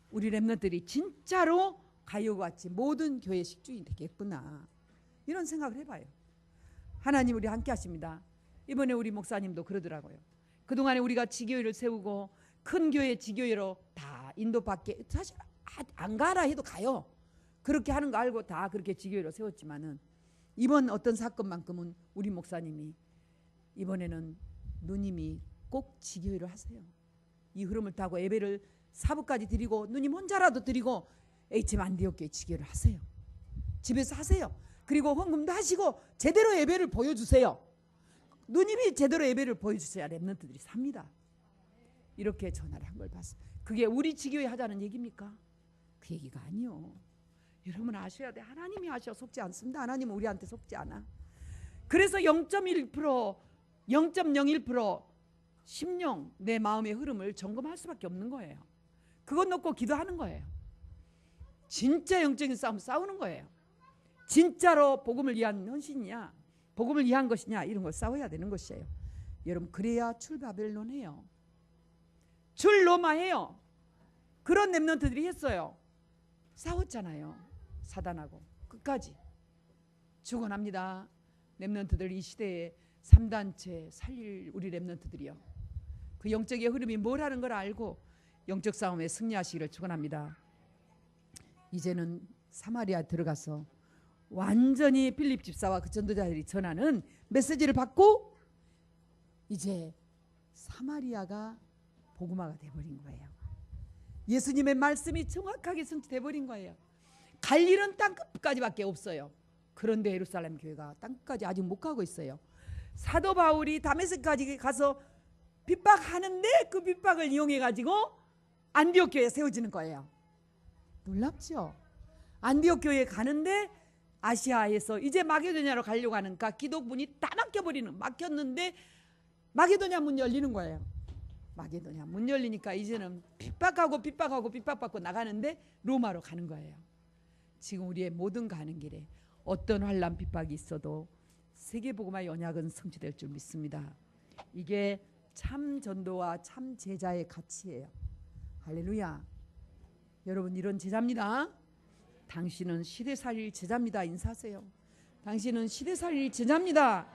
우리 렘넌트들이 진짜로 가요와 같이 모든 교회 식주인이 되겠구나. 이런 생각을 해봐요. 하나님 우리 함께 하십니다. 이번에 우리 목사님도 그러더라고요. 그동안에 우리가 지교회를 세우고 큰 교회 지교회로 다 인도 밖에 사실 안 가라 해도 가요. 그렇게 하는 거 알고 다 그렇게 지교회로 세웠지만은 이번 어떤 사건만큼은 우리 목사님이 이번에는 누님이 꼭 지교회를 하세요. 이 흐름을 타고 예배를 사부까지 드리고 누님 혼자라도 드리고 HM 안디옥 교회 지교회를 하세요. 집에서 하세요. 그리고 헌금도 하시고 제대로 예배를 보여주세요. 누님이 제대로 예배를 보여주셔야 렘넌트들이 삽니다. 이렇게 전화를 한 걸 봤어요. 그게 우리 지교회 하자는 얘기입니까? 그 얘기가 아니요. 여러분 아셔야 돼. 하나님이 하셔 속지 않습니다. 하나님은 우리한테 속지 않아. 그래서 0.1%, 0.01% 심령 내 마음의 흐름을 점검할 수밖에 없는 거예요. 그것 놓고 기도하는 거예요. 진짜 영적인 싸움 싸우는 거예요. 진짜로 복음을 위한 헌신이냐 복음을 위한 것이냐 이런 걸 싸워야 되는 것이에요. 여러분 그래야 출바벨론 해요. 출 로마 해요. 그런 렘넌트들이 했어요. 싸웠잖아요. 사단하고 끝까지 축원합니다. 렘넌트들 이 시대에 3단체 살릴 우리 렘넌트들이요. 그 영적의 흐름이 뭐라는 걸 알고 영적 싸움에 승리하시기를 축원합니다. 이제는 사마리아 들어가서 완전히 빌립 집사와 그 전도자들이 전하는 메시지를 받고 이제 사마리아가 복음화가 돼버린 거예요. 예수님의 말씀이 정확하게 성취돼버린 거예요. 갈 일은 땅끝까지밖에 없어요. 그런데 예루살렘 교회가 땅끝까지 아직 못 가고 있어요. 사도 바울이 다메섹까지 가서 핍박하는데 그 핍박을 이용해가지고 안디옥 교회에 세워지는 거예요. 놀랍죠? 안디옥 교회에 가는데 아시아에서 이제 마게도냐로 가려고 하니까 기독문이 다 막혔는데 마게도냐 문 열리는 거예요. 마게도냐 문 열리니까 이제는 핍박받고 나가는데 로마로 가는 거예요. 지금 우리의 모든 가는 길에 어떤 환난 핍박이 있어도 세계복음화의 언약은 성취될 줄 믿습니다. 이게 참 전도와 참 제자의 가치예요. 할렐루야. 여러분 이런 제자입니다. 당신은 시대살릴 제자입니다. 인사하세요. 당신은 시대살릴 제자입니다.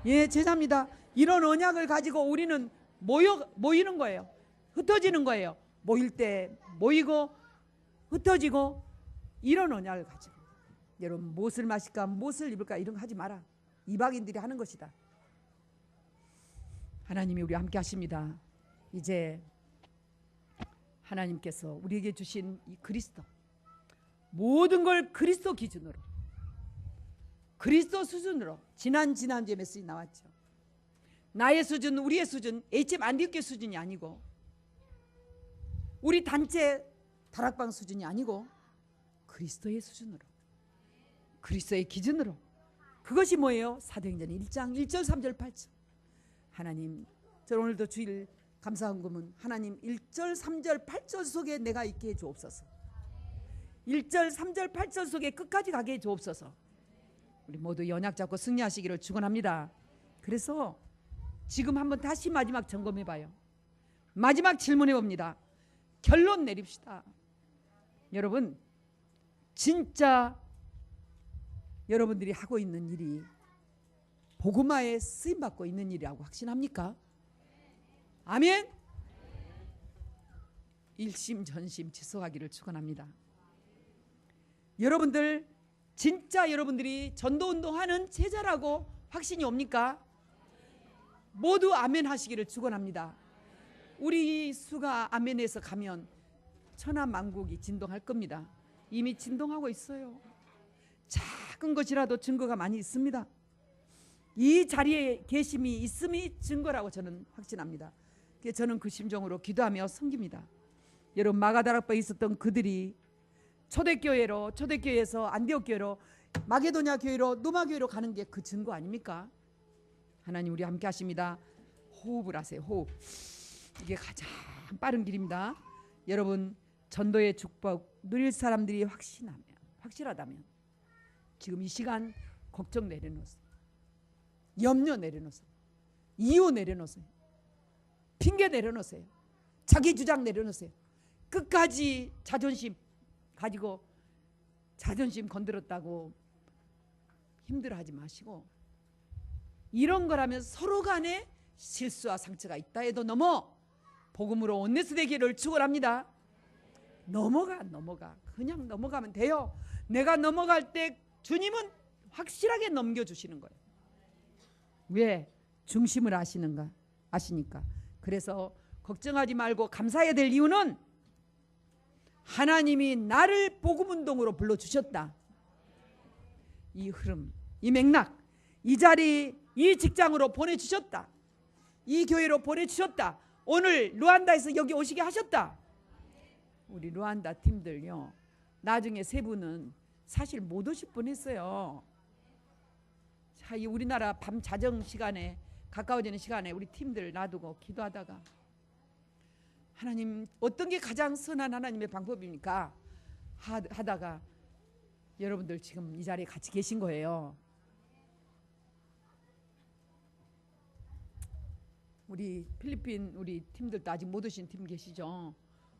예, 제자입니다. 이런 언약을 가지고 우리는 모이는 거예요. 흩어지는 거예요. 모일 때 모이고 흩어지고, 이런 언약을 가지고. 여러분, 무엇을 마실까 무엇을 입을까 이런 거 하지 마라. 이방인들이 하는 것이다. 하나님이 우리와 함께 하십니다. 이제 하나님께서 우리에게 주신 이 그리스도, 모든 걸 그리스도 기준으로, 그리스도 수준으로, 지난주에 메시지 나왔죠. 나의 수준, 우리의 수준, HM 안디옥교회 수준이 아니고, 우리 단체 다락방 수준이 아니고 그리스도의 수준으로, 그리스도의 기준으로. 그것이 뭐예요? 사도행전 1장 1절 3절 8절. 하나님, 저 오늘도 주일 감사헌금은 하나님 1절 3절 8절 속에 내가 있게 해주옵소서. 1절 3절 8절 속에 끝까지 가게 해주옵소서. 우리 모두 연약 잡고 승리하시기를 축원합니다. 그래서 지금 한번 다시 마지막 점검해봐요. 마지막 질문해봅니다. 결론 내립시다. 여러분, 진짜 여러분들이 하고 있는 일이 복음화에 쓰임받고 있는 일이라고 확신합니까? 아멘. 일심전심 지속하기를 축원합니다. 여러분들 진짜 여러분들이 전도운동하는 제자라고 확신이 옵니까? 모두 아멘 하시기를 축원합니다. 우리 수가 아멘에서 가면 천하만국이 진동할 겁니다. 이미 진동하고 있어요. 작은 것이라도 증거가 많이 있습니다. 이 자리에 계심이 있음이 증거라고 저는 확신합니다. 저는 그 심정으로 기도하며 섬깁니다. 여러분, 마가다락방에 있었던 그들이 초대교회에서 안디옥교회로, 마게도냐 교회로, 누마 교회로 가는 게 그 증거 아닙니까? 하나님 우리 함께 하십니다. 호흡을 하세요. 호흡. 이게 가장 빠른 길입니다. 여러분, 전도의 축복 누릴 사람들이 확실하다면 지금 이 시간 걱정 내려놓으세요. 염려 내려놓으세요. 이유 내려놓으세요. 핑계 내려놓으세요. 자기 주장 내려놓으세요. 끝까지 자존심 가지고 자존심 건드렸다고 힘들어하지 마시고, 이런 거라면 서로 간에 실수와 상처가 있다 해도 넘어 복음으로 온네스 되기를 축원합니다. 넘어가 그냥 넘어가면 돼요. 내가 넘어갈 때 주님은 확실하게 넘겨주시는 거예요. 왜? 중심을 아시니까. 그래서 걱정하지 말고 감사해야 될 이유는 하나님이 나를 복음운동으로 불러주셨다. 이 흐름, 이 맥락, 이 자리, 이 직장으로 보내주셨다. 이 교회로 보내주셨다. 오늘 루안다에서 여기 오시게 하셨다. 우리 루안다 팀들요, 나중에 세 분은 사실 못 오실 뻔했어요. 자, 이 우리나라 밤 자정 시간에, 가까워지는 시간에 우리 팀들 놔두고 기도하다가, 하나님 어떤 게 가장 선한 하나님의 방법입니까? 하다가 여러분들 지금 이 자리에 같이 계신 거예요. 우리 필리핀 우리 팀들도 아직 못 오신 팀 계시죠?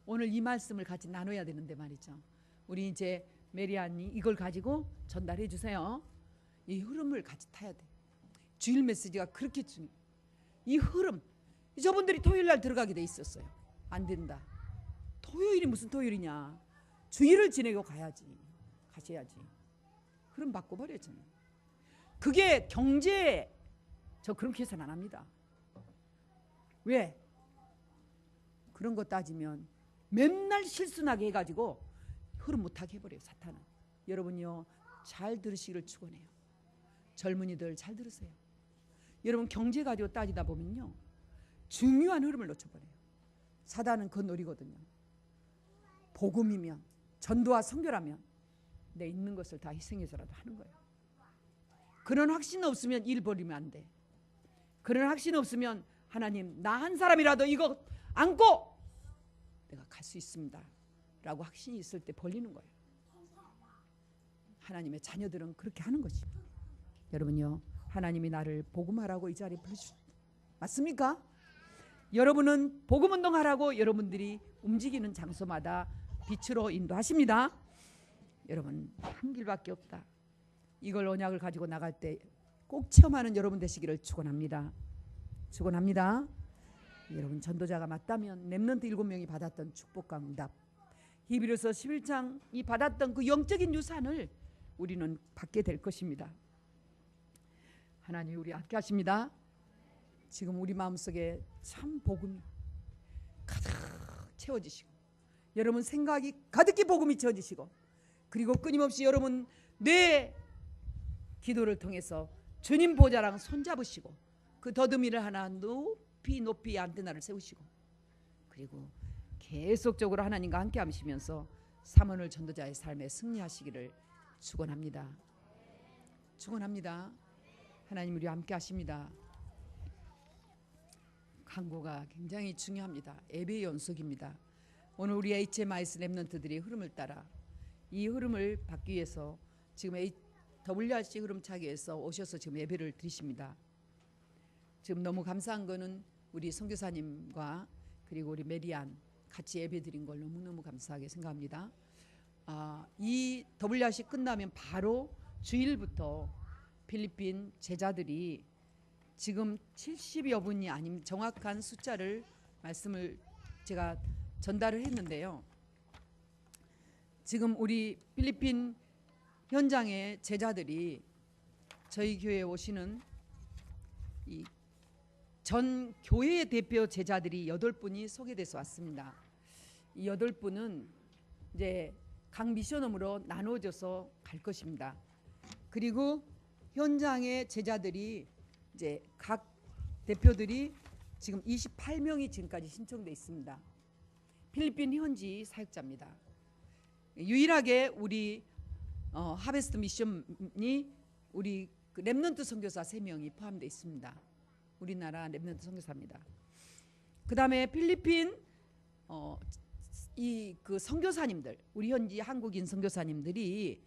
오늘 이 말씀을 같이 나눠야 되는데 말이죠. 우리 이제 메리안이 이걸 가지고 전달해 주세요. 이 흐름을 같이 타야 돼. 주일 메시지가 그렇게 중요해. 이 흐름, 저분들이 토요일 날 들어가게 돼 있었어요. 안 된다. 토요일이 무슨 토요일이냐. 주일을 지내고 가셔야지. 그럼 바꿔버려야죠. 그게 경제, 저 그렇게 해서는 안 합니다. 왜? 그런 거 따지면 맨날 실수나게 해가지고 흐름 못하게 해버려요, 사탄은. 여러분요, 잘 들으시기를 축원해요. 젊은이들 잘 들으세요. 여러분, 경제 가지고 따지다 보면요, 중요한 흐름을 놓쳐버려요. 사단은 그거 노리거든요. 복음이면, 전도와 선교라면 내 있는 것을 다 희생해서라도 하는 거예요. 그런 확신 없으면 일 버리면 안 돼. 그런 확신 없으면 하나님, 나 한 사람이라도 이거 안고 내가 갈 수 있습니다 라고 확신이 있을 때 벌리는 거예요. 하나님의 자녀들은 그렇게 하는 것입니다. 여러분요, 하나님이 나를 복음하라고 이 자리에 부르셨습니다. 맞습니까? 여러분은 복음운동하라고 여러분들이 움직이는 장소마다 빛으로 인도하십니다. 여러분 한 길밖에 없다. 이걸 언약을 가지고 나갈 때 꼭 체험하는 여러분 되시기를 축원합니다. 축원합니다. 여러분 전도자가 맞다면 렘넌트 7명이 받았던 축복과 응답, 히브리서 11장 이 받았던 그 영적인 유산을 우리는 받게 될 것입니다. 하나님 우리 함께 하십니다. 지금 우리 마음속에 참 복음이 가득 채워지시고 여러분 생각이 가득히 복음이 채워지시고 그리고 끊임없이 여러분 뇌 기도를 통해서 주님 보좌랑 손잡으시고 그 더듬이를 하나 높이 높이 안테나를 세우시고 그리고 계속적으로 하나님과 함께 하시면서 삼원을 전도자의 삶에 승리하시기를 축원합니다. 축원합니다. 하나님 우리 함께 하십니다. 간구가 굉장히 중요합니다. 예배의 연속입니다. 오늘 우리 HMIS 렘넌트들이 흐름을 따라 이 흐름을 받기 위해서 지금 WRC 흐름 차기에서 오셔서 지금 예배를 드리십니다. 지금 너무 감사한 거는 우리 선교사님과 그리고 우리 메리안 같이 예배 드린 걸 너무너무 감사하게 생각합니다. 이 WRC 끝나면 바로 주일부터 필리핀 제자들이 지금 70여 분이 아닌 정확한 숫자를 말씀을 제가 전달을 했는데요. 지금 우리 필리핀 현장의 제자들이 저희 교회에 오시는 이 전 교회의 대표 제자들이 8분이 소개돼서 왔습니다. 이 8분은 이제 각 미션홈으로 나눠져서 갈 것입니다. 그리고 현장의 제자들이 이제 각 대표들이 지금 28명이 지금까지 신청돼 있습니다. 필리핀 현지 사역자입니다. 유일하게 우리 하베스트 미션이 우리 그 렘넌트 선교사 3명이 포함되어 있습니다. 우리나라 렘넌트 선교사입니다. 그 다음에 필리핀 이 그 선교사님들 우리 현지 한국인 선교사님들이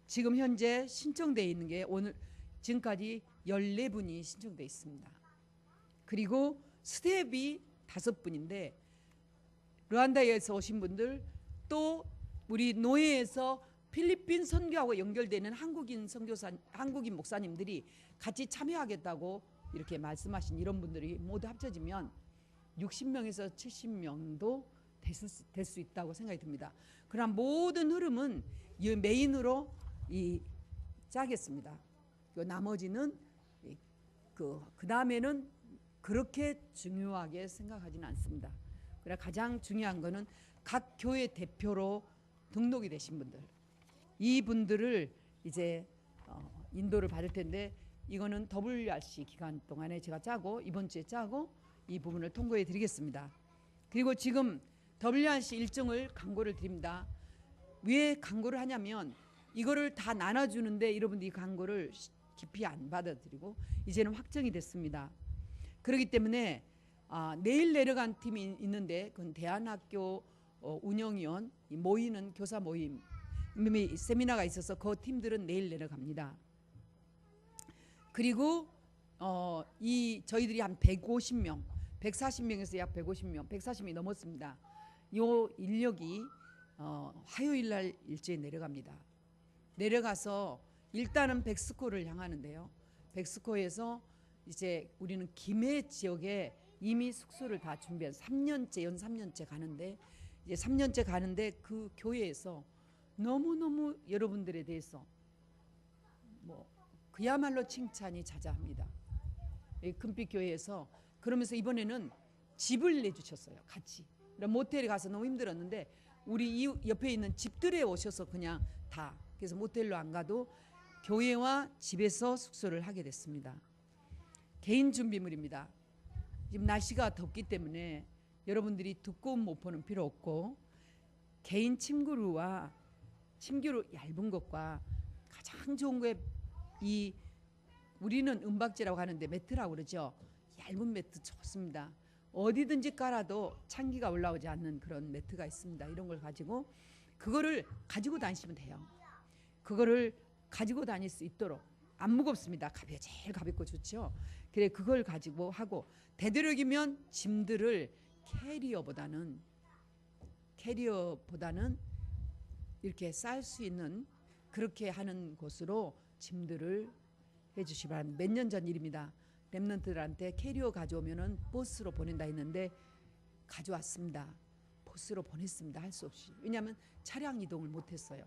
지금 현재 신청되어 있는 게 오늘 지금까지 14분이 신청되어 있습니다. 그리고 스텝이 5분인데 르완다에서 오신 분들 또 우리 노예에서 필리핀 선교하고 연결되는 한국인 선교사, 한국인 목사님들이 같이 참여하겠다고 이렇게 말씀하신 이런 분들이 모두 합쳐지면 60명에서 70명도 될 수 있다고 생각이 듭니다. 그럼 모든 흐름은 이 메인으로 짜겠습니다. 나머지는 그 다음에는 그렇게 중요하게 생각하지는 않습니다. 그래 가장 중요한 거는 각 교회 대표로 등록이 되신 분들, 이 분들을 이제 인도를 받을 텐데 이거는 WRC 기간 동안에 제가 짜고 이번 주에 짜고 이 부분을 통보해 드리겠습니다. 그리고 지금 WRC 일정을 광고를 드립니다. 왜 광고를 하냐면 이거를 다 나눠주는데 여러분들이 이 광고를 깊이 안 받아들이고 이제는 확정이 됐습니다. 그렇기 때문에 내일 내려간 팀이 있는데 그건 대안학교 운영위원 모이는 교사 모임 세미나가 있어서 그 팀들은 내일 내려갑니다. 그리고 이 저희들이 한 150명, 140명에서 약 150명, 140명이 넘었습니다. 요 인력이 화요일 날 일제에 내려갑니다. 내려가서 일단은 백스코를 향하는데요. 백스코에서 이제 우리는 김해 지역에 이미 숙소를 다 준비한 3년째, 연 3년째 가는데 이제 3년째 가는데 그 교회에서 너무너무 여러분들에 대해서 그야말로 칭찬이 자자합니다. 금빛교회에서 그러면서 이번에는 집을 내주셨어요. 같이. 모텔에 가서 너무 힘들었는데 우리 이 옆에 있는 집들에 오셔서 그냥 다 그래서 모텔로 안 가도 교회와 집에서 숙소를 하게 됐습니다. 개인 준비물입니다. 지금 날씨가 덥기 때문에 여러분들이 두꺼운 모포는 필요 없고 개인 침구루와 침구루 얇은 것과 가장 좋은 거에 우리는 은박지라고 하는데 매트라고 그러죠. 얇은 매트 좋습니다. 어디든지 깔아도 찬기가 올라오지 않는 그런 매트가 있습니다. 이런 걸 가지고 그거를 가지고 다니시면 돼요. 그거를 가지고 다닐 수 있도록 안 무겁습니다. 제일 가볍고 좋죠. 그래 그걸 가지고 하고 되도록이면 짐들을 캐리어보다는 이렇게 쌀 수 있는 그렇게 하는 곳으로 짐들을 해주시기 바랍니다. 몇 년 전 일입니다. 렘넌트들한테 캐리어 가져오면은 버스로 보낸다 했는데 가져왔습니다. 버스로 보냈습니다. 할 수 없이. 왜냐하면 차량 이동을 못했어요.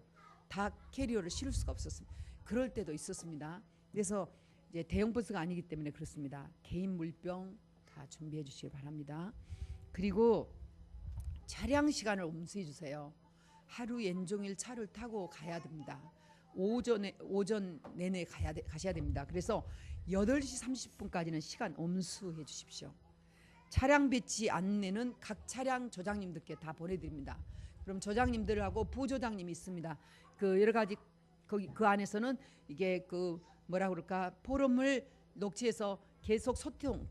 다 캐리어를 실을 수가 없었습니다. 그럴 때도 있었습니다. 그래서 이제 대형 버스가 아니기 때문에 그렇습니다. 개인 물병 다 준비해 주시기 바랍니다. 그리고 차량 시간을 엄수해 주세요. 하루 연종일 차를 타고 가야 됩니다. 오전 내내 가셔야 됩니다. 그래서 8시 30분까지는 시간 엄수해 주십시오. 차량 배치 안내는 각 차량 조장님들께 다 보내드립니다. 그럼 조장님들하고 부조장님이 있습니다. 그 여러 가지 그 안에서는 이게 그 뭐라 그럴까 포럼을 녹취해서 계속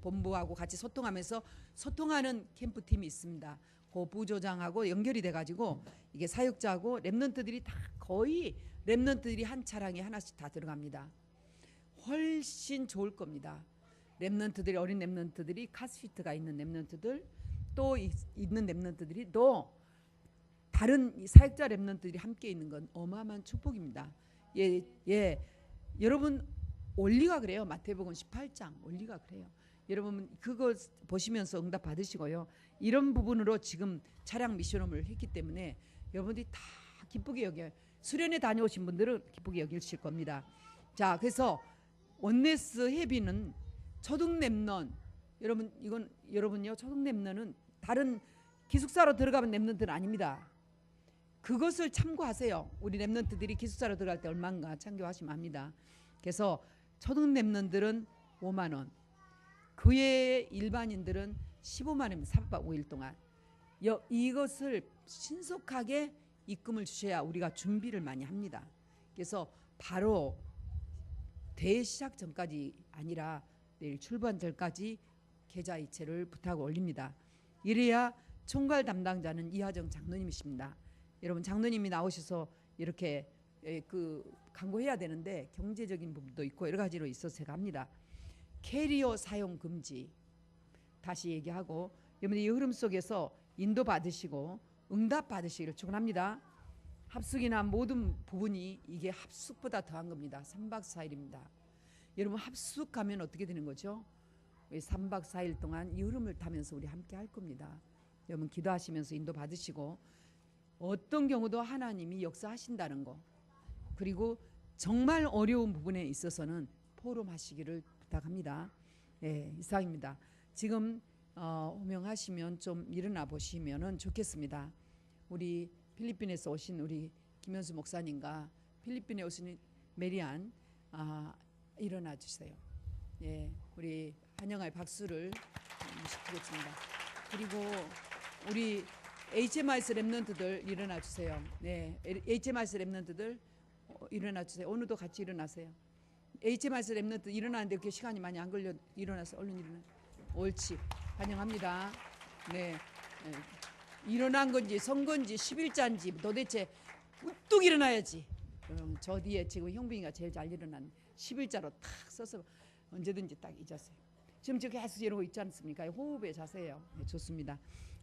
본부하고 같이 소통하면서 소통하는 캠프팀이 있습니다. 그 부조장하고 연결이 돼가지고 이게 사역자하고 렘넌트들이 다 거의 렘넌트들이 한 차량에 하나씩 다 들어갑니다. 훨씬 좋을 겁니다. 렘넌트들이 어린 렘넌트들이 카시트가 있는 렘넌트들 또 있는 렘넌트들이 또 다른 사역자 렘넌트들이 함께 있는 건 어마어마한 축복입니다. 예, 여러분 올리가 그래요. 마태복음 18장 올리가 그래요. 여러분 그거 보시면서 응답 받으시고요. 이런 부분으로 지금 차량 미션홈을 했기 때문에 여러분들이 다 기쁘게 여겨요. 수련회 다녀오신 분들은 기쁘게 여기실 겁니다. 자, 그래서 원네스 헤비는 초등 렘넌 여러분요 초등 렘넌은 다른 기숙사로 들어가면 렘넌트는 아닙니다. 그것을 참고하세요. 우리 렘넌트들이 기숙사로 들어갈 때 얼마인가 참고하시면 합니다. 그래서 초등 렘넌들은 5만 원, 그 외의 일반인들은 15만 원입니다. 3박 5일 동안. 이것을 신속하게 입금을 주셔야 우리가 준비를 많이 합니다. 그래서 바로 대회 시작 전까지 아니라 내일 출발 전까지 계좌 이체를 부탁 올립니다. 이래야 총괄 담당자는 이하정 장로님이십니다. 여러분 장로님이 나오셔서 이렇게 그 강구해야 되는데 경제적인 부분도 있고 여러 가지로 있어서 제가 합니다. 캐리어 사용 금지 다시 얘기하고 여러분이 이 흐름 속에서 인도 받으시고 응답 받으시기를 축원합니다. 합숙이나 모든 부분이 이게 합숙보다 더한 겁니다. 3박 4일입니다. 여러분 합숙하면 어떻게 되는 거죠? 3박 4일 동안 이 흐름을 타면서 우리 함께 할 겁니다. 여러분 기도하시면서 인도 받으시고 어떤 경우도 하나님이 역사하신다는 거 그리고 정말 어려운 부분에 있어서는 포럼하시기를 부탁합니다. 예, 이상입니다. 지금 호명하시면 좀 일어나 보시면 좋겠습니다. 우리 필리핀에서 오신 우리 김현수 목사님과 필리핀에 오신 메리안 일어나 주세요. 예, 우리 환영할 박수를 시키겠습니다. 그리고 우리 HMIS 렘넌트들 일어나 주세요. 네, HMIS 렘넌트들 일어나 주세요. 오늘도 같이 일어나세요. HMIS 렘넌트 일어나는데 그렇게 시간이 많이 안 걸려 일어나서 얼른 일어나. 옳지. 환영합니다. 네, 일어난 건지 선 건지 11자인지 도대체 우뚝 일어나야지. 저 뒤에 지금 형빈이가 제일 잘 일어난 11자로 탁 서서 언제든지 딱 이 자세. 지금 계속 이러고 있지 않습니까? 호흡의 자세예요. 네, 좋습니다.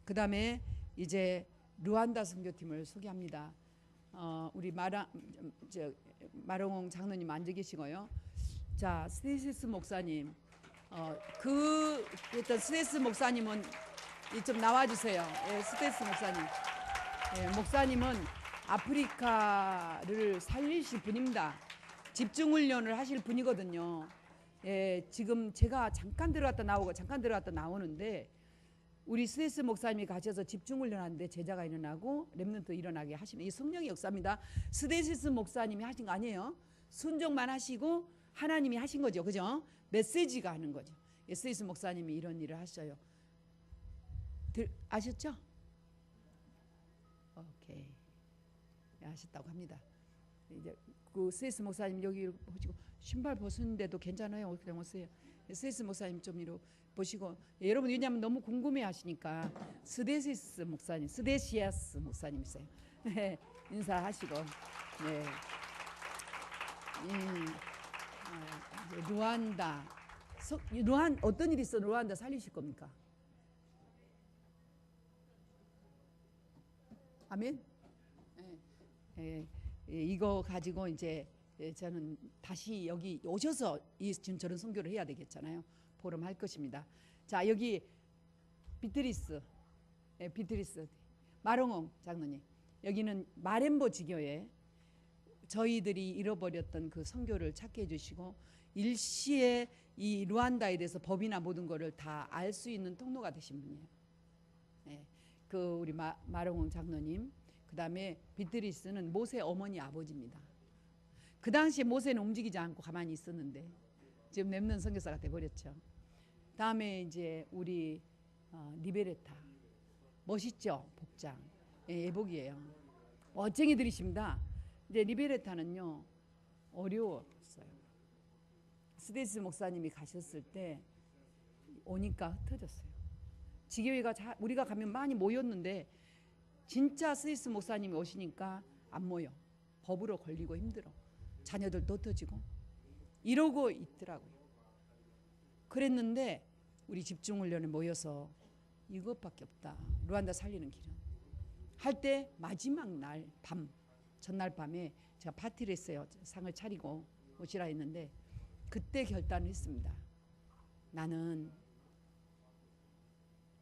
그 다음에 이제 루안다 선교팀을 소개합니다. 우리 마롱홍 장로님 앉아 계시고요. 자, 스테이시스 목사님, 일단 스테이시스 목사님은 좀 나와주세요. 예, 스테이시스 목사님. 예, 목사님은 아프리카를 살리실 분입니다. 집중훈련을 하실 분이거든요. 예, 지금 제가 잠깐 들어갔다 나오고 잠깐 들어갔다 나오는데 우리 스테이시스 목사님이 가셔서 집중훈련하는데 제자가 일어나고 렘넌트 일어나게 하시는 이 성령의 역사입니다. 스테이시스 목사님이 하신 거 아니에요. 순종만 하시고 하나님이 하신 거죠. 그죠? 메시지가 하는 거죠. 스테이시스 목사님이 이런 일을 하셔요. 아셨죠? 오케이. 아셨다고 합니다. 이제 그 스테이시스 목사님 여기 보시고 신발 벗었는데도 괜찮아요. 그냥 오세요. 스테이시스 목사님 좀 이러 보시고 여러분 왜냐하면 너무 궁금해하시니까 스데시스 목사님, 스데시아스 목사님이세요. 인사하시고 네. 루안다 어떤 일이 있어 루안다 살리실 겁니까? 아멘. 이거 가지고 이제 저는 다시 여기 오셔서 지금 저런 선교를 해야 되겠잖아요. 포럼 할 것입니다. 자, 여기 비트리스 마롱홍 장로님, 여기는 마렘보 지교에 저희들이 잃어버렸던 그 선교를 찾게 해주시고 일시에 이 루안다에 대해서 법이나 모든 거를 다 알 수 있는 통로가 되신 분이에요. 그 우리 마롱홍 장로님, 그 다음에 비트리스는 모세 어머니 아버지입니다. 그 당시에 모세는 움직이지 않고 가만히 있었는데 지금 렘넌트 선교사가 돼버렸죠. 다음에 이제 우리 리베레타, 멋있죠? 복장, 예복이에요. 멋쟁이들이십니다. 이제 리베레타는요 어려웠어요. 스데스 목사님이 가셨을 때 오니까 흩어졌어요. 지교회가 우리가 가면 많이 모였는데 진짜 스데스 목사님이 오시니까 안 모여. 법으로 걸리고 힘들어. 자녀들도 흩어지고 이러고 있더라고요. 그랬는데 우리 집중훈련에 모여서 이것밖에 없다. 루안다 살리는 길은. 할 때 마지막 날 밤, 전날 밤에 제가 파티를 했어요. 상을 차리고 오시라 했는데 그때 결단을 했습니다. 나는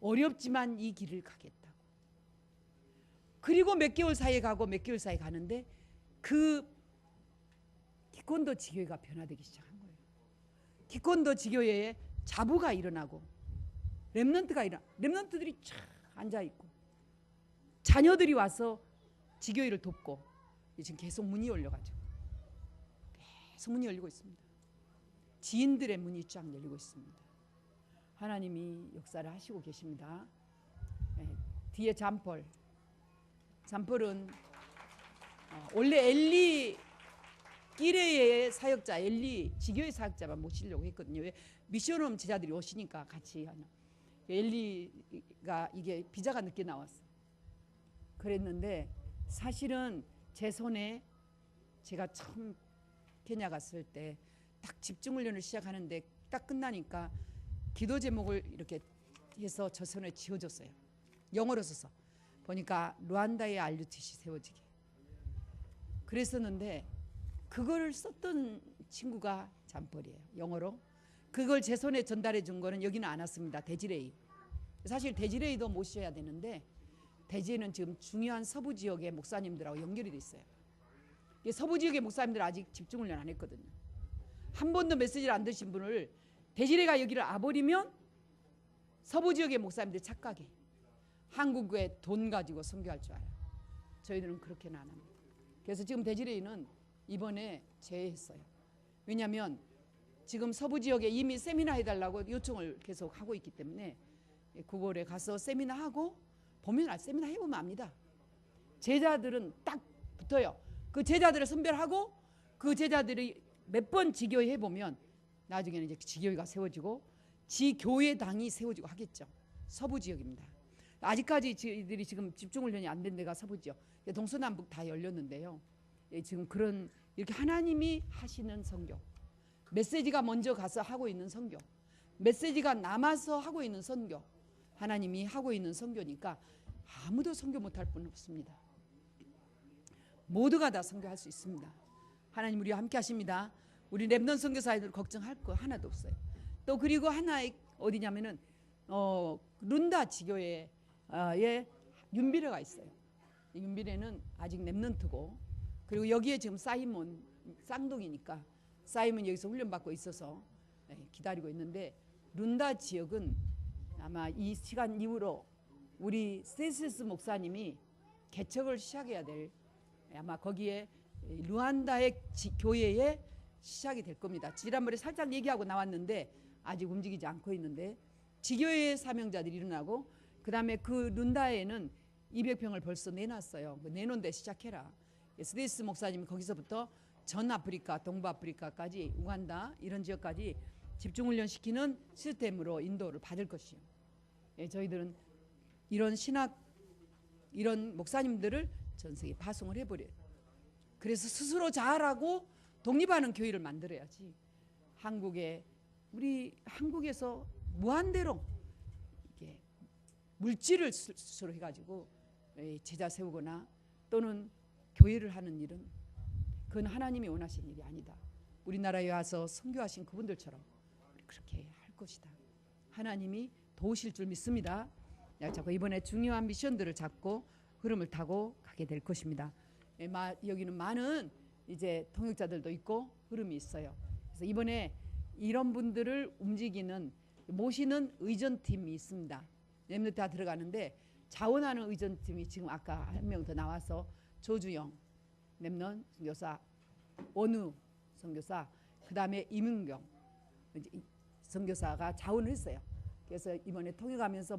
어렵지만 이 길을 가겠다고. 그리고 몇 개월 사이에 가고 몇 개월 사이에 가는데 그 기콘도 지교회가 변화되기 시작한 거예요. 기콘도 지교회에 자부가 일어나고 렘넌트들이 쫙 앉아있고 자녀들이 와서 지교회를 돕고 지금 계속 문이 열려가지고 계속 문이 열리고 있습니다. 지인들의 문이 쫙 열리고 있습니다. 하나님이 역사를 하시고 계십니다. 뒤에 잠펄은 원래 엘리 끼레의 사역자, 엘리 지교의 사역자만 모시려고 했거든요. 왜? 미션홈 제자들이 오시니까 같이 하나. 엘리가 이게 비자가 늦게 나왔어. 그랬는데 사실은 제 손에 제가 처음 케냐 갔을 때 딱 집중훈련을 시작하는데 딱 끝나니까 기도 제목을 이렇게 해서 저 손에 지어줬어요. 영어로 써서 보니까 루안다의 RUTC 세워지게. 그랬었는데 그걸 썼던 친구가 잠벌이에요. 영어로. 그걸 제 손에 전달해 준 거는 여기는 안 왔습니다. 데지레이. 사실 데지레이도 모셔야 되는데 대지에는 지금 중요한 서부 지역의 목사님들하고 연결이 돼 있어요. 서부 지역의 목사님들 아직 집중훈련 안 했거든요. 한 번도 메시지를 안 드신 분을 대지레가 여기를 와버리면 서부 지역의 목사님들 착각해. 한국에 돈 가지고 선교할 줄 알아요. 저희들은 그렇게는 안 합니다. 그래서 지금 대지레이는 이번에 제외했어요. 왜냐하면 지금 서부 지역에 이미 세미나 해달라고 요청을 계속 하고 있기 때문에 9월에 가서 세미나 하고 보면 세미나 해보면 압니다. 제자들은 딱 붙어요. 그 제자들을 선별하고 그 제자들이 몇 번 지교회 해보면 나중에는 이제 지교회가 세워지고 지교회당이 세워지고 하겠죠. 서부 지역입니다. 아직까지 저희들이 지금 집중훈련이 안 된 데가 서부 지역. 동서남북 다 열렸는데요. 지금 그런 이렇게 하나님이 하시는 선교, 메시지가 먼저 가서 하고 있는 선교, 메시지가 남아서 하고 있는 선교, 하나님이 하고 있는 선교니까 아무도 선교 못할 분 없습니다. 모두가 다 선교할 수 있습니다. 하나님 우리와 함께 하십니다. 우리 렘넌트 선교사님들 걱정할 거 하나도 없어요. 또 그리고 하나의 어디냐면은 룬다 지교회에 윤비레가 있어요. 윤비레는 아직 렘넌트고 그리고 여기에 지금 사이몬 쌍둥이니까 사이몬 여기서 훈련받고 있어서 기다리고 있는데 룬다 지역은 아마 이 시간 이후로 우리 세스스 목사님이 개척을 시작해야 될 아마 거기에 루안다의 교회에 시작이 될 겁니다. 지난번에 살짝 얘기하고 나왔는데 아직 움직이지 않고 있는데 지교회의 사명자들이 일어나고 그 다음에 그 룬다에는 200평을 벌써 내놨어요. 내놓은 데 시작해라. 스데이스 목사님이 거기서부터 전 아프리카, 동부아프리카까지 우간다 이런 지역까지 집중훈련 시키는 시스템으로 인도를 받을 것이요. 저희들은 이런 신학 이런 목사님들을 전 세계에 파송을 해버려요. 그래서 스스로 잘하고 독립하는 교회를 만들어야지. 우리 한국에서 무한대로 이게 물질을 스스로 해가지고 제자 세우거나 또는 교회를 하는 일은 그건 하나님이 원하신 일이 아니다. 우리나라에 와서 선교하신 그분들처럼 그렇게 할 것이다. 하나님이 도우실 줄 믿습니다. 자꾸 이번에 중요한 미션들을 잡고 흐름을 타고 가게 될 것입니다. 여기는 많은 이제 통역자들도 있고 흐름이 있어요. 그래서 이번에 이런 분들을 움직이는 모시는 의전팀이 있습니다. 렘넌트 다 들어가는데 자원하는 의전팀이 지금 아까 한 명 더 나와서 조주영 렘넌트 선교사, 원우 선교사, 그 다음에 이문경 선교사가 자원을 했어요. 그래서 이번에 통역하면서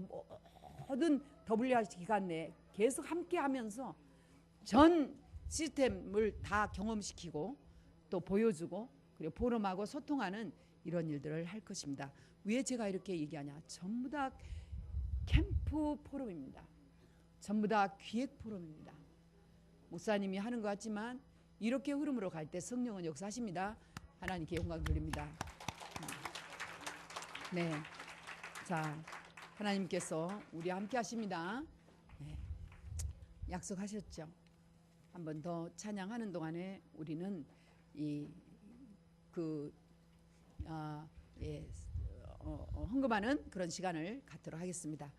모든 WRC 기간 내에 계속 함께하면서 전 시스템을 다 경험시키고 또 보여주고 그리고 포럼하고 소통하는 이런 일들을 할 것입니다. 왜 제가 이렇게 얘기하냐? 전부 다 캠프 포럼입니다. 전부 다 기획 포럼입니다. 목사님이 하는 것 같지만 이렇게 흐름으로 갈 때 성령은 역사하십니다. 하나님께 영광 돌립니다. 네, 자 하나님께서 우리 함께 하십니다. 네. 약속하셨죠. 한 번 더 찬양하는 동안에 우리는 헌금하는 그런 시간을 갖도록 하겠습니다.